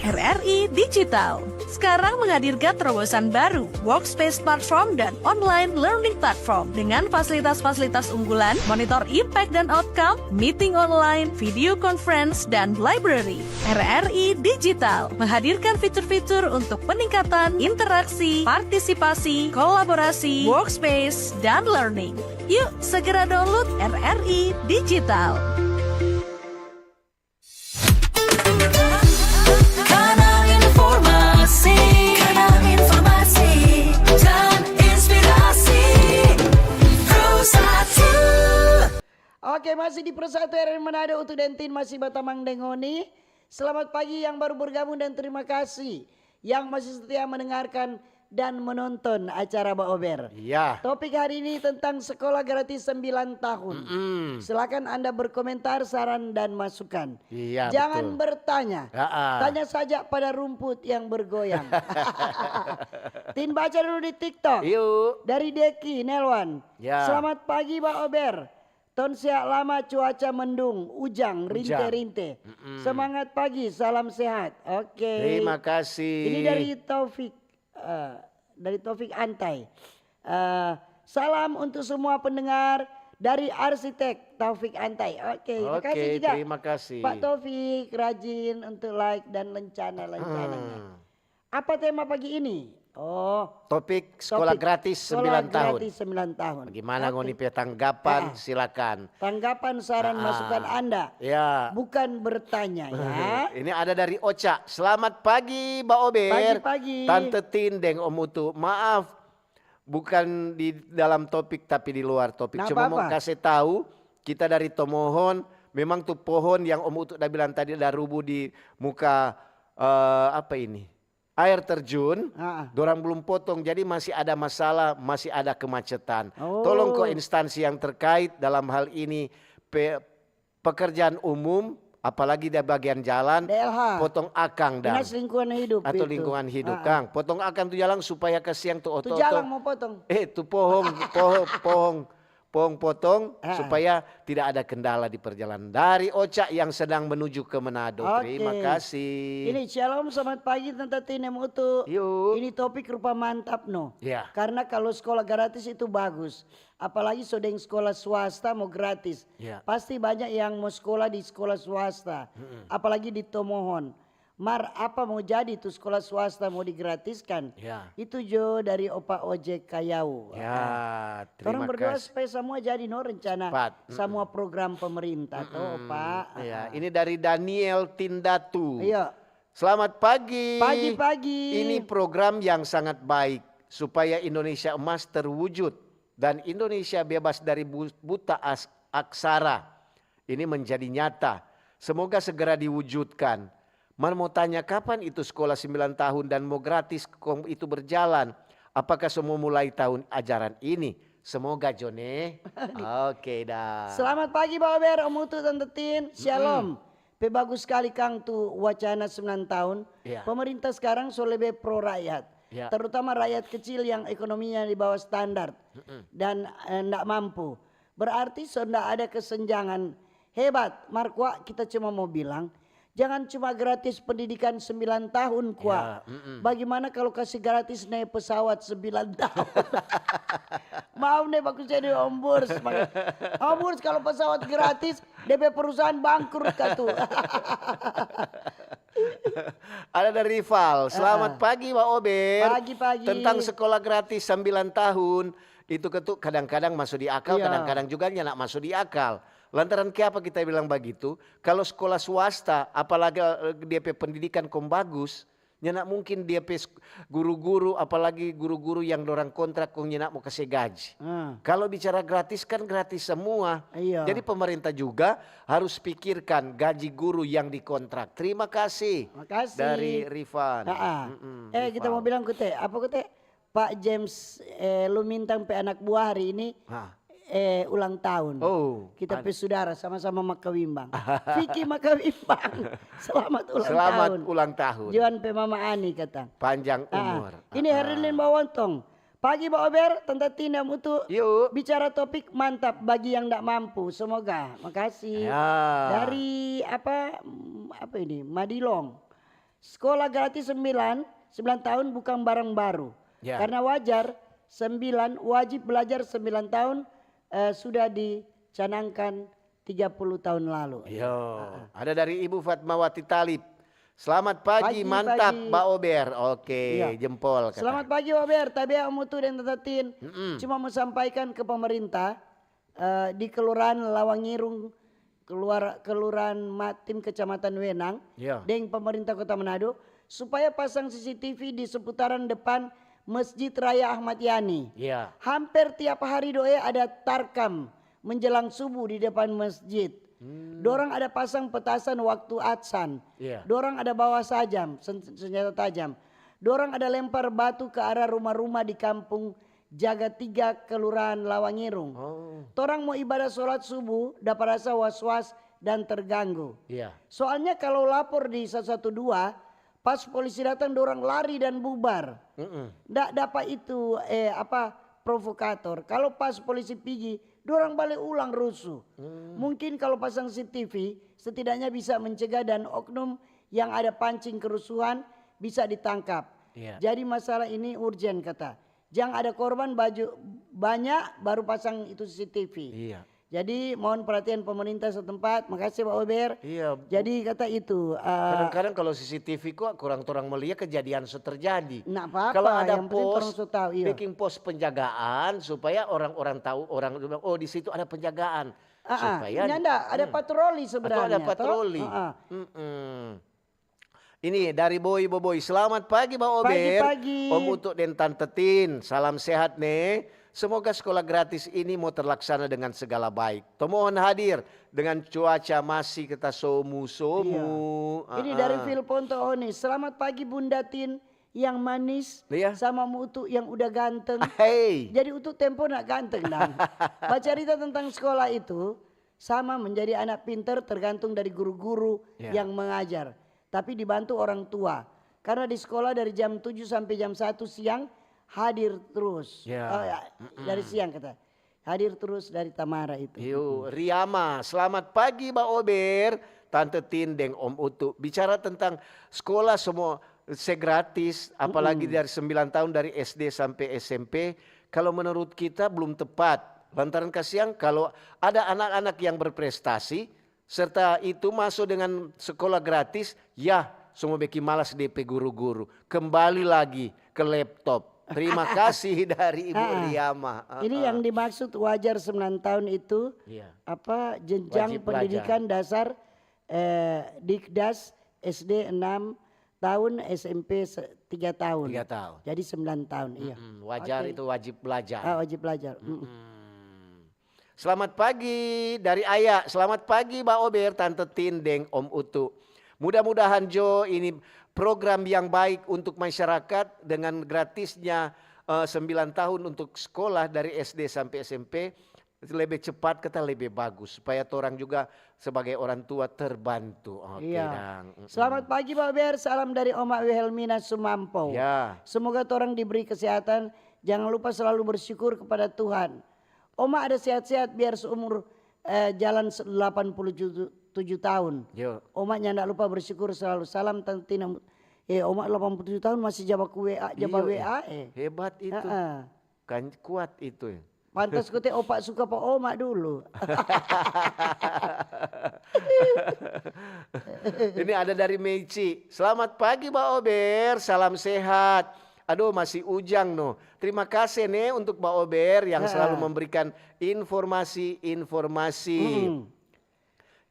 RRI Digital sekarang menghadirkan terobosan baru, workspace platform dan online learning platform dengan fasilitas-fasilitas unggulan, monitor impact dan outcome, meeting online, video conference, dan library. RRI Digital menghadirkan fitur-fitur untuk peningkatan interaksi, partisipasi, kolaborasi, workspace, dan learning. Yuk, segera download RRI Digital. Kanal informasi dan inspirasi Pro1. Oke, masih di Pro1 RRI Manado untuk Dentin masih Batamang Dengoni. Selamat pagi yang baru bergabung dan terima kasih yang masih setia mendengarkan dan menonton acara Mbak Ober. Iya. Topik hari ini tentang sekolah gratis 9 tahun. Silakan Anda berkomentar, saran dan masukan. Iya, Jangan betul. bertanya. Tanya saja pada rumput yang bergoyang. Tin baca dulu di TikTok. Yuk. Dari Deki Nelwan. Ya. Selamat pagi Mbak Ober. Ton siak lama cuaca mendung, ujang, rinte-rinte. Semangat pagi, salam sehat. Oke. Terima kasih. Ini dari Taufik Antai. Salam untuk semua pendengar dari arsitek Taufik Antai. Oke, terima kasih juga. Terima kasih. Pak Taufik rajin untuk like dan lencana-lencananya. Apa tema pagi ini? Topik sekolah gratis 9 tahun. Gratis 9 tahun. Bagaimana ngoni pe tanggapan? Silakan. Tanggapan, saran, masukan Anda. Ya. Bukan bertanya ya. Ini ada dari Ocha. Selamat pagi, Mbak Ober. Pagi-pagi. Tante Tindeng, Om Utu. Maaf, bukan di dalam topik tapi di luar topik. Nggak Cuma mau apa-apa. kasih tahu, kita dari Tomohon, memang tuh pohon yang Om Utu udah bilang tadi ada rubuh di muka apa ini? Air terjun, dorang belum potong, jadi masih ada masalah, masih ada kemacetan. Tolong ke instansi yang terkait dalam hal ini pekerjaan umum, apalagi di bagian jalan, DLH. potong akang dan Dinas lingkungan hidup atau itu. lingkungan hidup, Kang. Potong akang tuh jalan supaya kasihan tuh Tuh jalan mau potong. tuh pohon potong supaya tidak ada kendala di perjalanan. Dari Oca yang sedang menuju ke Manado. Terima kasih. Ini shalom, selamat pagi Tante Tinem Utu. Yuk. Ini topik rupa mantap no. Ya. Karena kalau sekolah gratis itu bagus. Apalagi sodeng sekolah swasta mau gratis. Ya. Pasti banyak yang mau sekolah di sekolah swasta. Apalagi di Tomohon. Mar, apa mau jadi tuh sekolah swasta mau digratiskan? Ya. Itu Jo dari Opa Ojek Kayau. Ya, terima Orang berdoa kasih. supaya semua jadi no rencana Cepat. semua program pemerintah toh Pak. Ya, ini dari Daniel Tindatu. Iya. Selamat pagi. Pagi-pagi. Ini program yang sangat baik supaya Indonesia emas terwujud dan Indonesia bebas dari buta aksara. Ini menjadi nyata. Semoga segera diwujudkan. Mau tanya kapan itu sekolah 9 tahun dan mau gratis itu berjalan? Apakah semua mulai tahun ajaran ini? Semoga Jone. Oke dah. Selamat pagi Pak Ober, Om Utu, Tante Tin. Shalom. Bagus sekali Kang tuh wacana 9 tahun. Ya. Pemerintah sekarang so lebih pro rakyat. Ya. Terutama rakyat kecil yang ekonominya di bawah standar. Dan enggak mampu. Berarti sudah ada kesenjangan hebat. Markwa kita cuma mau bilang. Jangan cuma gratis pendidikan 9 tahun kuah. Bagaimana kalau kasih gratis naik pesawat 9 tahun? Mau nih bagus jadi Om Burs. Om Burs kalau pesawat gratis DP perusahaan bangkrut katu. Ada dari Rival. Selamat pagi Pak Ober. Pagi-pagi. Tentang sekolah gratis 9 tahun. Itu kadang-kadang masuk di akal, Iya. kadang-kadang juga nggak masuk di akal. Lantaran kenapa kita bilang begitu? Kalau sekolah swasta, apalagi DP pendidikan bagus, nyenak mungkin DP guru-guru, apalagi guru-guru yang dorang kontrak kong nyenak mau kasih gaji. Kalau bicara gratis kan gratis semua. Iya. Jadi pemerintah juga harus pikirkan gaji guru yang dikontrak. Terima kasih. Makasih. Dari Rifan. Kita mau bilang kute, apa kute? Pak James, lu mintang pe anak buah hari ini. Ulang tahun. Kita pe saudara sama-sama Makawimbang. Vicky Makawimbang. Selamat ulang tahun. Selamat ulang tahun. Juan pe Mama Ani kata. Panjang umur. Ini Herlin Bawontong. Pagi Pak Ober, Tante Tina Mutu. Yuk. Bicara topik mantap bagi yang tidak mampu. Semoga. Makasih. Ya. Dari apa ini? Madilong. Sekolah gratis 9 tahun bukan barang baru. Ya. Karena wajar 9 wajib belajar 9 tahun sudah dicanangkan 30 tahun lalu. Yo, ada dari Ibu Fatmawati Talib. Selamat pagi, Pagi, mantap pagi. Mbak Ober. Oke, Iya. jempol. Kata. Selamat pagi Ober, Tabea Mutu dan Tatatin. Cuma mau sampaikan ke pemerintah di Kelurahan Lawangirung, Kelurahan Matim Kecamatan Wenang, Iya. dengan pemerintah Kota Manado supaya pasang CCTV di seputaran depan Masjid Raya Ahmad Yani. Iya. Hampir tiap hari doa ada tarkam menjelang subuh di depan masjid. Dorang ada pasang petasan waktu adzan. Iya. Dorang ada bawa sajam, senjata tajam. Dorang ada lempar batu ke arah rumah-rumah di kampung Jaga 3 Kelurahan Lawangirung. Torang mau ibadah sholat subuh dapat rasa was-was dan terganggu. Iya. Soalnya kalau lapor di 112 pas polisi datang dorang lari dan bubar. Nggak dapat itu provokator. Kalau pas polisi pergi, dorang balik ulang rusuh. Mungkin kalau pasang CCTV setidaknya bisa mencegah dan oknum yang ada pancing kerusuhan bisa ditangkap. Iya. Jadi masalah ini urgen kata. Jangan ada korban baju banyak baru pasang itu CCTV. Iya. Jadi mohon perhatian pemerintah setempat. Makasih Pak Ober. Iya. Jadi kata itu. Kadang-kadang kalau CCTV kok kurang orang melihat kejadian itu terjadi. Nggak apa-apa. Kalau ada yang penting orang pos, sudah tahu. Iya. bikin pos penjagaan supaya orang-orang tahu, orang bilang, oh di situ ada penjagaan. Supaya ada patroli sebenarnya. atau ada patroli. Ini dari Boy Boboy. Selamat pagi Pak Ober. Pagi-pagi. Om Utuk dan Tante Tin. Salam sehat nih. Semoga sekolah gratis ini mau terlaksana dengan segala baik. Mohon hadir dengan cuaca masih kita somu-somu. Ini dari Phil Ponto Oni. Selamat pagi Bunda Tin yang manis sama Utuk yang udah ganteng. Hey. Jadi Utuk tempo nak ganteng dong. Baca cerita tentang sekolah itu sama menjadi anak pinter tergantung dari guru-guru yang mengajar. Tapi dibantu orang tua. Karena di sekolah dari jam 7 sampai jam 1 siang hadir terus. Dari siang kata. Hadir terus dari Tamara itu. Riyama, selamat pagi Mbak Ober, Tante Tin dan Om Utuk. Bicara tentang sekolah semua gratis, apalagi dari 9 tahun dari SD sampai SMP. Kalau menurut kita belum tepat. Lantaran kasihan kalau ada anak-anak yang berprestasi, serta itu masuk dengan sekolah gratis, semua bikin malas DP guru-guru. Kembali lagi ke laptop. Terima kasih dari Ibu Riyama. Ini yang dimaksud wajar 9 tahun itu jenjang Wajib pendidikan dasar Dikdas SD 6 tahun, SMP 3 tahun. 3 tahun. Jadi 9 tahun. Iya. Wajar itu wajib belajar. Wajib belajar. Selamat pagi dari Ayah. Selamat pagi Mbak Ober, Tante Tin, Deng, Om Utuk. Mudah-mudahan Jo ini program yang baik untuk masyarakat dengan gratisnya 9 tahun untuk sekolah dari SD sampai SMP. Lebih cepat kita lebih bagus. Supaya orang juga sebagai orang tua terbantu. Selamat pagi Pak Ober, salam dari Oma Wilhelmina Sumampo. Semoga orang diberi kesehatan. Jangan lupa selalu bersyukur kepada Tuhan. Oma ada sehat-sehat biar seumur jalan 87 tahun. Oma nggak lupa bersyukur selalu. Salam Tante Tina. Oma 87 tahun masih jawab WA. Hebat itu. Kan kuat itu. Pantas kute opak suka Pak Oma dulu. Ini ada dari Meici. Selamat pagi Mbak Ober, salam sehat. Aduh masih ujang no. Terima kasih nih untuk Mbak Ober yang selalu memberikan informasi-informasi.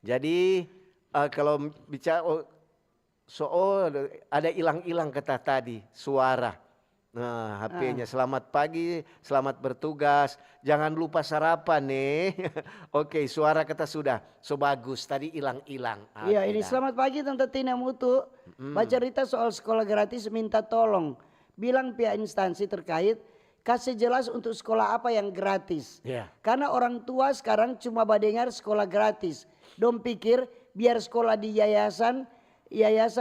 Jadi kalau bicara ada hilang-hilang kata tadi suara. Nah HP-nya selamat pagi, selamat bertugas. Jangan lupa sarapan nih. Oke suara kata sudah. So bagus tadi hilang-hilang. Iya ini selamat pagi Tante Tina Mutu. Baca cerita soal sekolah gratis minta tolong. Bilang pihak instansi terkait kasih jelas untuk sekolah apa yang gratis. Karena orang tua sekarang cuma badengar sekolah gratis. Dong pikir biar sekolah di yayasan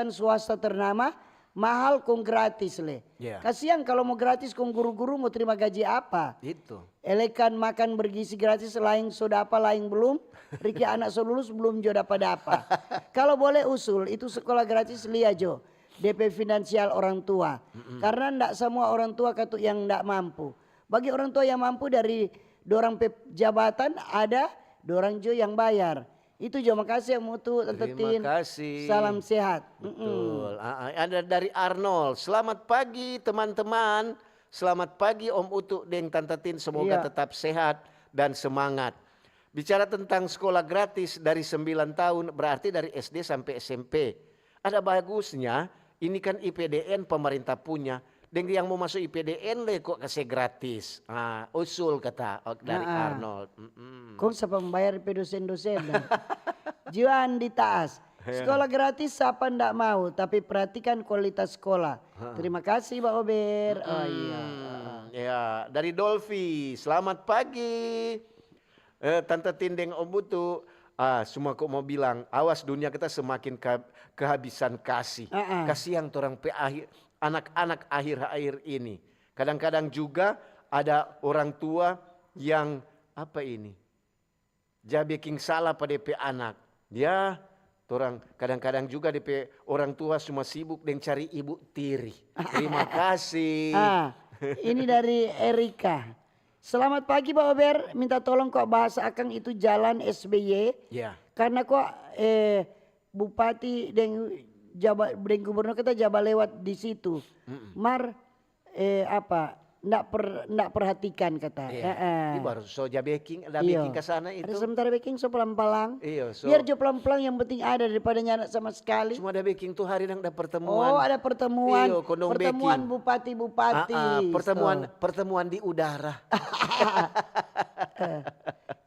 swasta ternama mahal kong gratis le. Kasihan kalau mau gratis kong guru-guru mau terima gaji apa. Elekan makan bergizi gratis lain sudah apa lain belum. Riki anak lulus belum jo dapat apa. Kalau boleh usul itu sekolah gratis lihat jo. DP finansial orang tua. Karena enggak semua orang tua katuk yang enggak mampu. Bagi orang tua yang mampu dari dorang jabatan ada dorang jo yang bayar. Itu jo makasih yang mutu Tante Tin. Terima kasih. Salam sehat. Betul. Ada dari Arnold. Selamat pagi teman-teman. Selamat pagi Om Utuk dan Tante Tin. Semoga tetap sehat dan semangat. Bicara tentang sekolah gratis dari 9 tahun berarti dari SD sampai SMP. Ada bagusnya. Ini kan IPDN pemerintah punya. Dan yang mau masuk IPDN kok kasih gratis. Usul kata dari Arnold. Kok siapa membayar dosen-dosen? Juan di Taas. Sekolah gratis siapa ndak mau. Tapi perhatikan kualitas sekolah. Terima kasih Pak Ober. Ya, dari Dolfi. Selamat pagi. Tante Tindeng Om Utuk. Semua kok mau bilang, awas dunia kita semakin kehabisan kasih. Kasihan orang anak-anak akhir-akhir ini. Kadang-kadang juga ada orang tua yang bikin salah pada DP anak. Orang kadang-kadang juga DP orang tua semua sibuk dan cari ibu tiri. Terima kasih. Ini dari Erika. Selamat pagi Pak Ober, minta tolong kok bahasa akang itu jalan SBY. Ya. Karena kok bupati dan gubernur kita jaba lewat di situ. Mar ndak perhatikan kata. Ini baru soja baking, ada Iya. baking ke sana itu. Ada sementara baking so pelan-pelan. Iya, so Biar jo pelan-pelan yang penting ada daripada nyanak sama sekali. cuma ada baking tuh hari yang ada pertemuan. Oh ada pertemuan, Iyo, kondom pertemuan baking. bupati-bupati. Pertemuan di udara.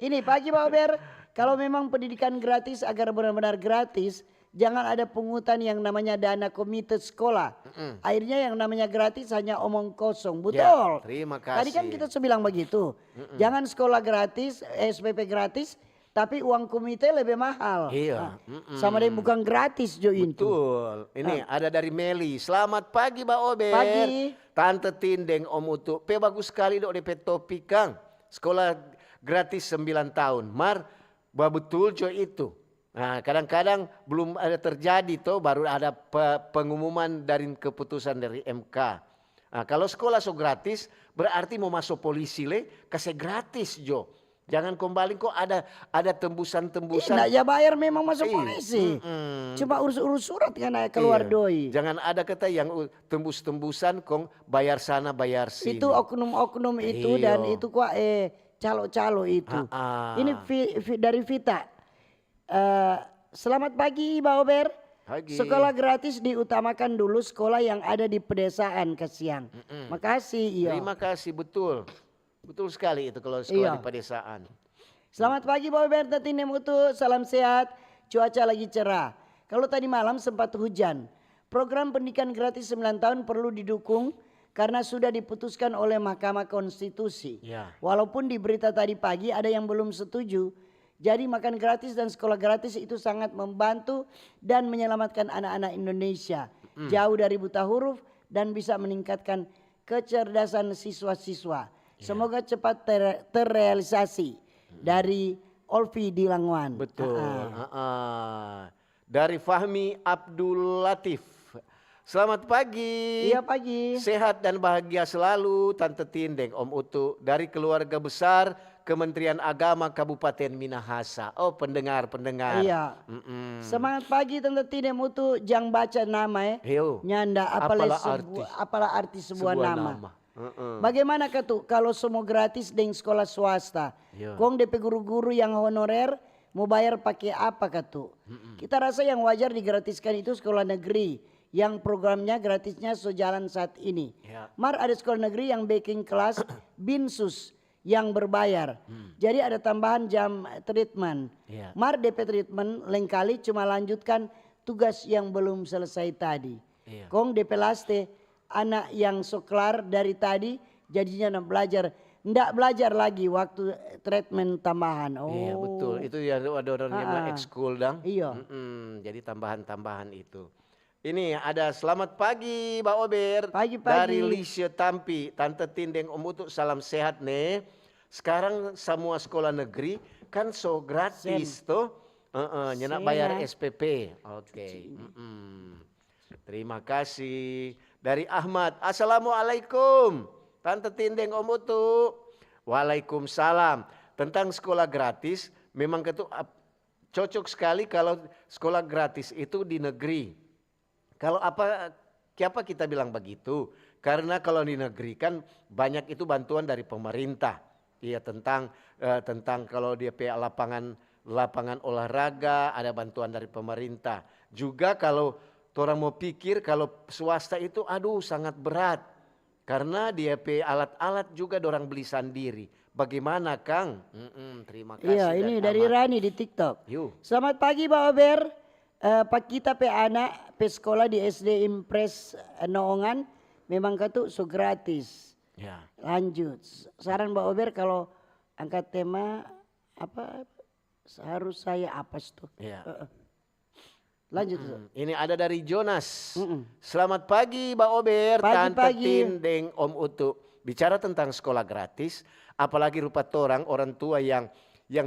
Ini pagi Pak Ober, kalau memang pendidikan gratis agar benar-benar gratis, jangan ada pungutan yang namanya dana komite sekolah. Akhirnya yang namanya gratis hanya omong kosong. Betul. Ya, terima kasih. Tadi kan kita sudah bilang begitu. Jangan sekolah gratis, SPP gratis, tapi uang komite lebih mahal. Iya. Sama dia bukan gratis Jo itu. Betul. Ini ada dari Meli. Selamat pagi Mbak Ober. Pagi. Tante Tindeng Om Utu. Bagus sekali dok DP topik Kang. Sekolah gratis 9 tahun. Mar, betul Jo itu. Nah, kadang-kadang belum ada terjadi toh, baru ada pengumuman dari keputusan dari MK. Nah, kalau sekolah so gratis, berarti mau masuk polisi kasih gratis Jo. Jangan kembali kok ada tembusan-tembusan. Nah, ya bayar memang masuk polisi. Cuma urus-urus surat kan keluar doi. Jangan ada kata yang tembus-tembusan kong bayar sana bayar sini. Itu oknum-oknum itu dan itu kok calo-calo itu. Ini dari Vita. Selamat pagi Mbak Ober. Pagi. Sekolah gratis diutamakan dulu sekolah yang ada di pedesaan kasihan. Makasih. Iya. Terima kasih betul. Betul sekali itu kalau sekolah di pedesaan. Selamat pagi Mbak Ober, Tatinem Utu, salam sehat. Cuaca lagi cerah. Kalau tadi malam sempat hujan. Program pendidikan gratis 9 tahun perlu didukung karena sudah diputuskan oleh Mahkamah Konstitusi. Ya. Walaupun di berita tadi pagi ada yang belum setuju. Jadi makan gratis dan sekolah gratis itu sangat membantu dan menyelamatkan anak-anak Indonesia. Jauh dari buta huruf dan bisa meningkatkan kecerdasan siswa-siswa. Semoga cepat terrealisasi. Dari Olvi di Langwan. Betul. Dari Fahmi Abdul Latif. Selamat pagi. Iya pagi. Sehat dan bahagia selalu Tante Tindeng Om Utu dari keluarga besar Kementerian Agama Kabupaten Minahasa. Oh pendengar. Iya. Semangat pagi Tante Tindeng Utu, jangan baca nama Nyanda apalah arti sebuah nama. Bagaimana tuh kalau semua gratis dengan sekolah swasta? Kong DP guru-guru yang honorer mau bayar pakai apa tuh? Kita rasa yang wajar digratiskan itu sekolah negeri yang programnya gratisnya sejalan saat ini. Mar ada sekolah negeri yang backing kelas binsus yang berbayar. Jadi ada tambahan jam treatment. Mar DP treatment lain kali cuma lanjutkan tugas yang belum selesai tadi. Kong DP laste anak yang soklar dari tadi jadinya ndak belajar lagi waktu treatment tambahan. Iya betul, itu ya ada orang yang ekskul dang. Iya. Jadi tambahan-tambahan itu. Ini ada selamat pagi Mbak Ober. Pagi. Dari Lisha Tampi, Tante Tindeng Om Utu salam sehat nih. Sekarang semua sekolah negeri kan so gratis toh. Nyenak bayar SPP. Oke. Terima kasih. Dari Ahmad, Assalamualaikum. Tante Tindeng Om Utu. Waalaikumsalam. Tentang sekolah gratis, memang cocok sekali kalau sekolah gratis itu di negeri. Kalau kenapa kita bilang begitu? Karena kalau di negeri kan banyak itu bantuan dari pemerintah. Iya tentang kalau dia lapangan olahraga ada bantuan dari pemerintah. Juga kalau orang mau pikir kalau swasta itu sangat berat. Karena dia alat-alat juga orang beli sendiri. Bagaimana Kang? Terima kasih. Iya ini dari Rani di TikTok. Selamat pagi Pak Ober. Pak kita anak sekolah di SD Impres Noongan memang so gratis. Ya. Lanjut. Saran Mbak Ober kalau angkat tema harus saya tuh. Ya. Lanjut. Ini ada dari Jonas. Selamat pagi Mbak Ober, Tante Tindeng Om Utu. Bicara tentang sekolah gratis, apalagi rupa orang tua yang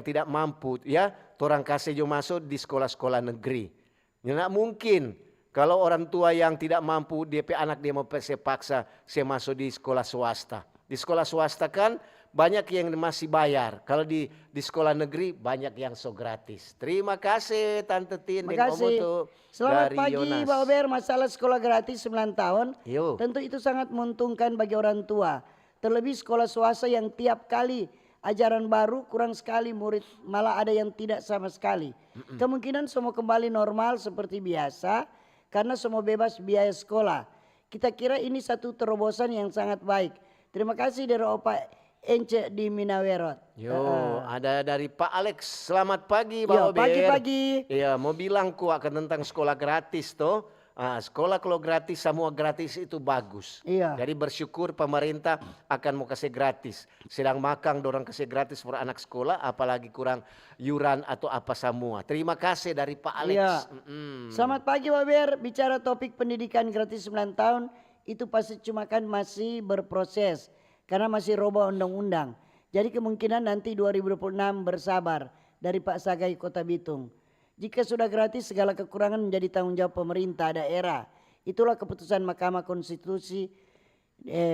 tidak mampu ya, orang kasih jo masuk di sekolah-sekolah negeri. Nggak mungkin kalau orang tua yang tidak mampu DP anak dia mau paksa saya masuk di sekolah swasta. Di sekolah swasta kan banyak yang masih bayar. Kalau di sekolah negeri banyak yang so gratis. Terima kasih Tante Tin dan Om Makasih. Utu Selamat dari pagi Yonas. Pak Ober, masalah sekolah gratis 9 tahun. Yo. Tentu itu sangat menguntungkan bagi orang tua. Terlebih sekolah swasta yang tiap kali ajaran baru kurang sekali murid, malah ada yang tidak sama sekali. Kemungkinan semua kembali normal seperti biasa karena semua bebas biaya sekolah. Kita kira ini satu terobosan yang sangat baik. Terima kasih dari Opa Ence di Minawerot. Yo, ada dari Pak Alex. Selamat pagi, Pak Yo, Ober. pagi-pagi. Iya, mau bilang akan tentang sekolah gratis toh. Sekolah kalau gratis, semua gratis itu bagus. Iya. Jadi bersyukur pemerintah akan mau kasih gratis. Sedang makan dorang kasih gratis for anak sekolah, apalagi kurang yuran atau apa semua. Terima kasih dari Pak Alex. Iya. Selamat pagi Pak Ber, bicara topik pendidikan gratis 9 tahun itu pasti cuma kan masih berproses karena masih roboh undang-undang. Jadi kemungkinan nanti 2026 bersabar dari Pak Sagai Kota Bitung. Jika sudah gratis segala kekurangan menjadi tanggung jawab pemerintah daerah. Itulah keputusan Mahkamah Konstitusi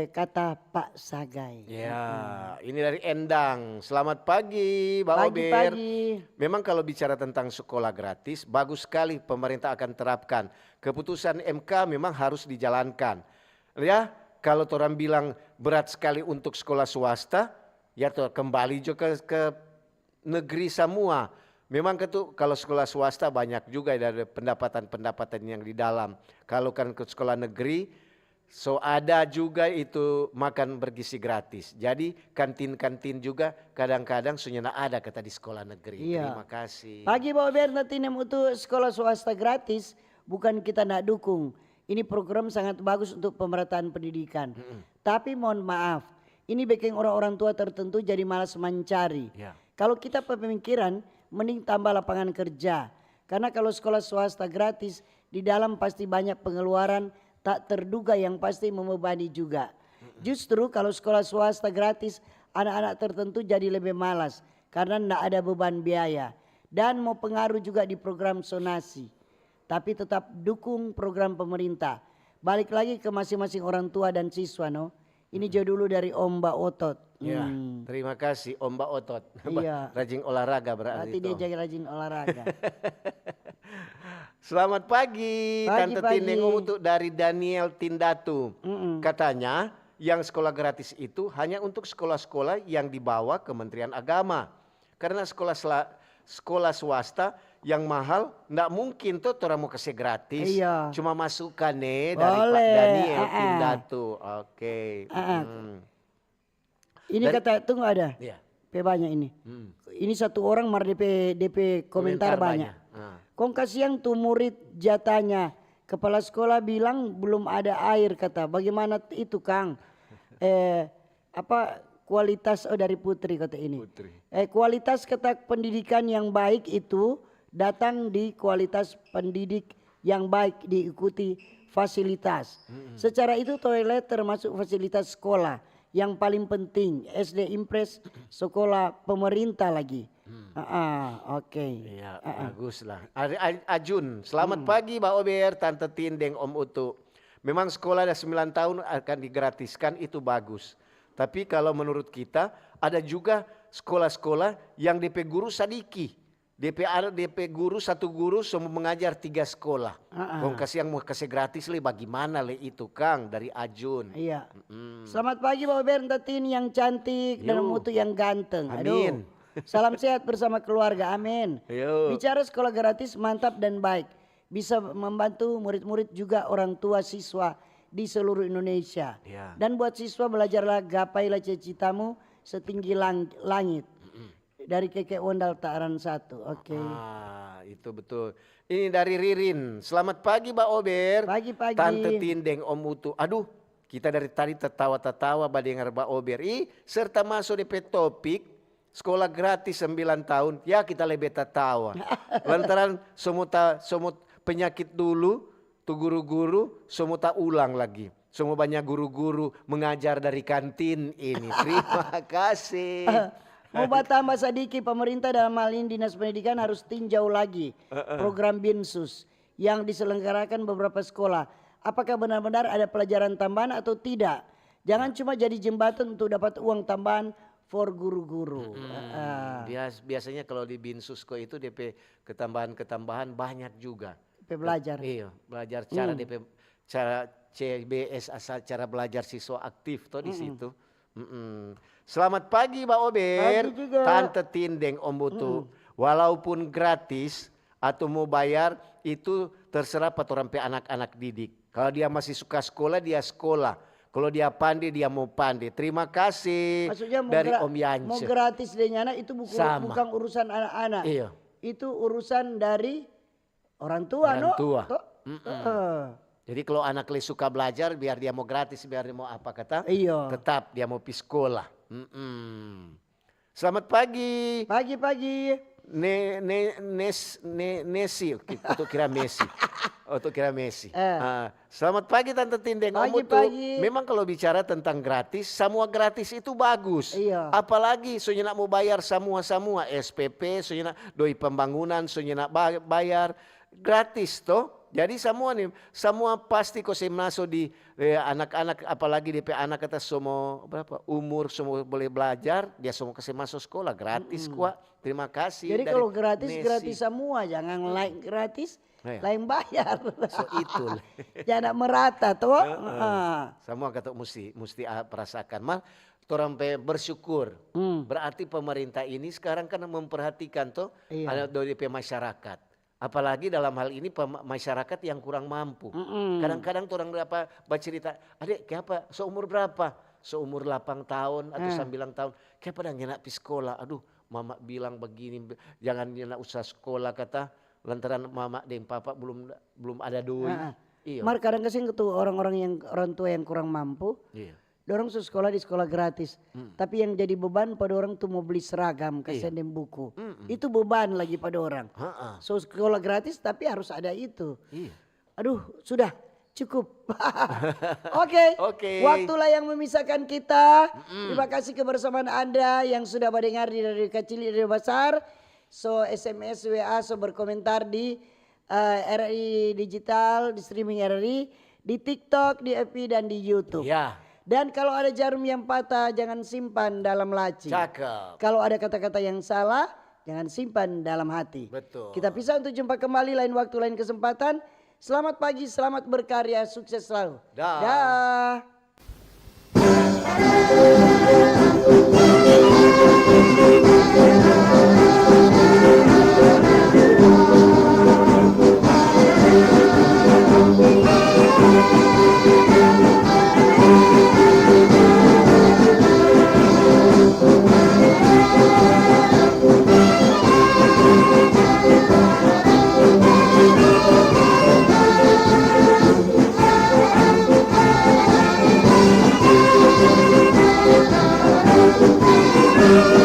kata Pak Sagai. Ya, ini dari Endang. Selamat pagi, Pak Ober. Pagi-pagi. Memang kalau bicara tentang sekolah gratis, bagus sekali pemerintah akan terapkan. Keputusan MK memang harus dijalankan. Ya, kalau orang bilang berat sekali untuk sekolah swasta, ya toh kembali juga ke negeri semua. Memang kalau sekolah swasta banyak juga dari pendapatan-pendapatan yang di dalam. Kalau kan ke sekolah negeri, so ada juga itu makan bergizi gratis. Jadi kantin-kantin juga kadang-kadang sunyana ada kata di sekolah negeri. Iya. Terima kasih. Pagi Pak Ober, nanti untuk sekolah swasta gratis bukan kita nak dukung. Ini program sangat bagus untuk pemerataan pendidikan. Tapi mohon maaf, ini bikin orang-orang tua tertentu jadi malas mencari. Ya. Kalau kita pemikiran, mending tambah lapangan kerja. Karena kalau sekolah swasta gratis, di dalam pasti banyak pengeluaran tak terduga yang pasti membebani juga. Justru kalau sekolah swasta gratis, anak-anak tertentu jadi lebih malas karena tidak ada beban biaya. Dan mau pengaruh juga di program sonasi. Tapi tetap dukung program pemerintah. Balik lagi ke masing-masing orang tua dan siswa, no. Ini jauh dulu dari Om Mbak Otot. Ya, terima kasih Om Mbak Otot. Iya. Rajin olahraga berarti. Berarti dia jaga rajin olahraga. Selamat pagi, Tante Pagi-pagi. Tindeng untuk dari Daniel Tindatu. Katanya yang sekolah gratis itu hanya untuk sekolah-sekolah yang dibawa Kementerian Agama. Karena sekolah swasta yang mahal nggak mungkin tuh orang mau kasih gratis. Iya. Cuma masukkan nih dari Pak Boleh, Daniel Tindatu. Oke. Ini kata tunggu ada. Iya. P banyak ini. Ini satu orang mar DP komentar banyak. Kong kasihan tuh murid jatanya. Kepala sekolah bilang belum ada air kata. Bagaimana itu Kang? Kualitas dari Putri kata ini. Kualitas kata pendidikan yang baik itu datang di kualitas pendidik yang baik diikuti fasilitas. Secara itu toilet termasuk fasilitas sekolah yang paling penting. SD Impres sekolah pemerintah lagi. Oke. Iya, bagus lah. Ajun, selamat pagi Mbak Ober, Tante Tindeng, Om Utu. Memang sekolah ada 9 tahun akan digratiskan itu bagus. Tapi kalau menurut kita ada juga sekolah-sekolah yang DP guru sadiki. DP guru satu guru semua mengajar 3 sekolah. Kong kasih yang mau kasih gratis le bagaimana le itu Kang dari Ajun. Iya. Selamat pagi Pak Ober, Tatin yang cantik dan mutu yang ganteng. Amin. Salam sehat bersama keluarga, amin. Yo. Bicara sekolah gratis mantap dan baik. Bisa membantu murid-murid juga orang tua siswa di seluruh Indonesia. Ya. Dan buat siswa belajarlah gapailah cita-citamu setinggi langit. Dari Keke Wondal Taaran 1. Oke. Itu betul. Ini dari Ririn. Selamat pagi Mbak Ober. Pagi-pagi. Tante Tindeng, Om Utu. Aduh, kita dari tadi tertawa-tertawa dengar Mbak Ober. Serta masuk DP topik sekolah gratis 9 tahun. Ya kita lebih tertawa. Lantaran semua penyakit dulu, tuh guru-guru semua tak ulang lagi. Semua banyak guru-guru mengajar dari kantin ini. Terima kasih. Mau tambah sedikit, pemerintah dalam hal ini Dinas Pendidikan harus tinjau lagi program Binsus yang diselenggarakan beberapa sekolah. Apakah benar-benar ada pelajaran tambahan atau tidak? Jangan cuma jadi jembatan untuk dapat uang tambahan for guru-guru. Biasanya kalau di Binsusko itu DP ketambahan banyak juga. DP belajar. Iya, belajar cara DP cara CBS asal cara belajar siswa aktif toh di situ. Selamat pagi Mbak Ober. Pagi juga. Tante Tindeng Om Butu. Walaupun gratis atau mau bayar itu terserah patoran pe anak-anak didik. Kalau dia masih suka sekolah dia sekolah. Kalau dia pandai dia mau pandai. Terima kasih. Maksudnya dari Om Yance. mau gratis dengan anak itu bukan urusan anak-anak. Iya. Itu urusan dari orang tua. Orang tua. Jadi kalau anak le suka belajar biar dia mau gratis biar dia mau apa kata? Iya. Tetap dia mau pergi sekolah. Selamat pagi. Pagi-pagi. Nesi, untuk kira Messi. Untuk kira Messi. Selamat pagi Tante Tindeng. Pagi. Memang kalau bicara tentang gratis, semua gratis itu bagus. Iya. Apalagi soalnya nak mau bayar semua SPP, soalnya nak doi pembangunan, soalnya nak bayar gratis toh. Jadi semua pasti kau masuk di anak-anak, apalagi DP anak kata semua berapa umur semua boleh belajar, dia semua kasih masuk sekolah gratis kuat. Terima kasih. Jadi kalau gratis semua, jangan lain gratis, lain bayar. So itu. Jangan merata toh. Semua kata mesti perasakan mal. Orang bersyukur. Berarti pemerintah ini sekarang kan memperhatikan toh ada DP masyarakat. Apalagi dalam hal ini masyarakat yang kurang mampu. Kadang-kadang orang bercerita, adik kenapa seumur berapa? Seumur 8 tahun atau 9 tahun. Kenapa dah nyenak pi sekolah? Aduh mama bilang begini, jangan nyenak usah sekolah kata. Lantaran mama dan papa belum ada duit. Iya. Mar kadang-kadang itu orang tua yang kurang mampu. Iya. Dorong sekolah di sekolah gratis. Tapi yang jadi beban pada orang tuh mau beli seragam, kasihan dan buku. Itu beban lagi pada orang. So sekolah gratis tapi harus ada itu. Iya. Aduh sudah cukup. Oke. Waktulah yang memisahkan kita. Terima kasih kebersamaan Anda yang sudah mendengar dari kecil dari besar. So SMS, WA, so berkomentar di RRI Digital, di streaming RRI, di TikTok, di FB dan di YouTube. Ya. Dan kalau ada jarum yang patah jangan simpan dalam laci. Cakep. Kalau ada kata-kata yang salah jangan simpan dalam hati. Betul. Kita pisah untuk jumpa kembali lain waktu lain kesempatan. Selamat pagi, selamat berkarya, sukses selalu. Dah. Thank you.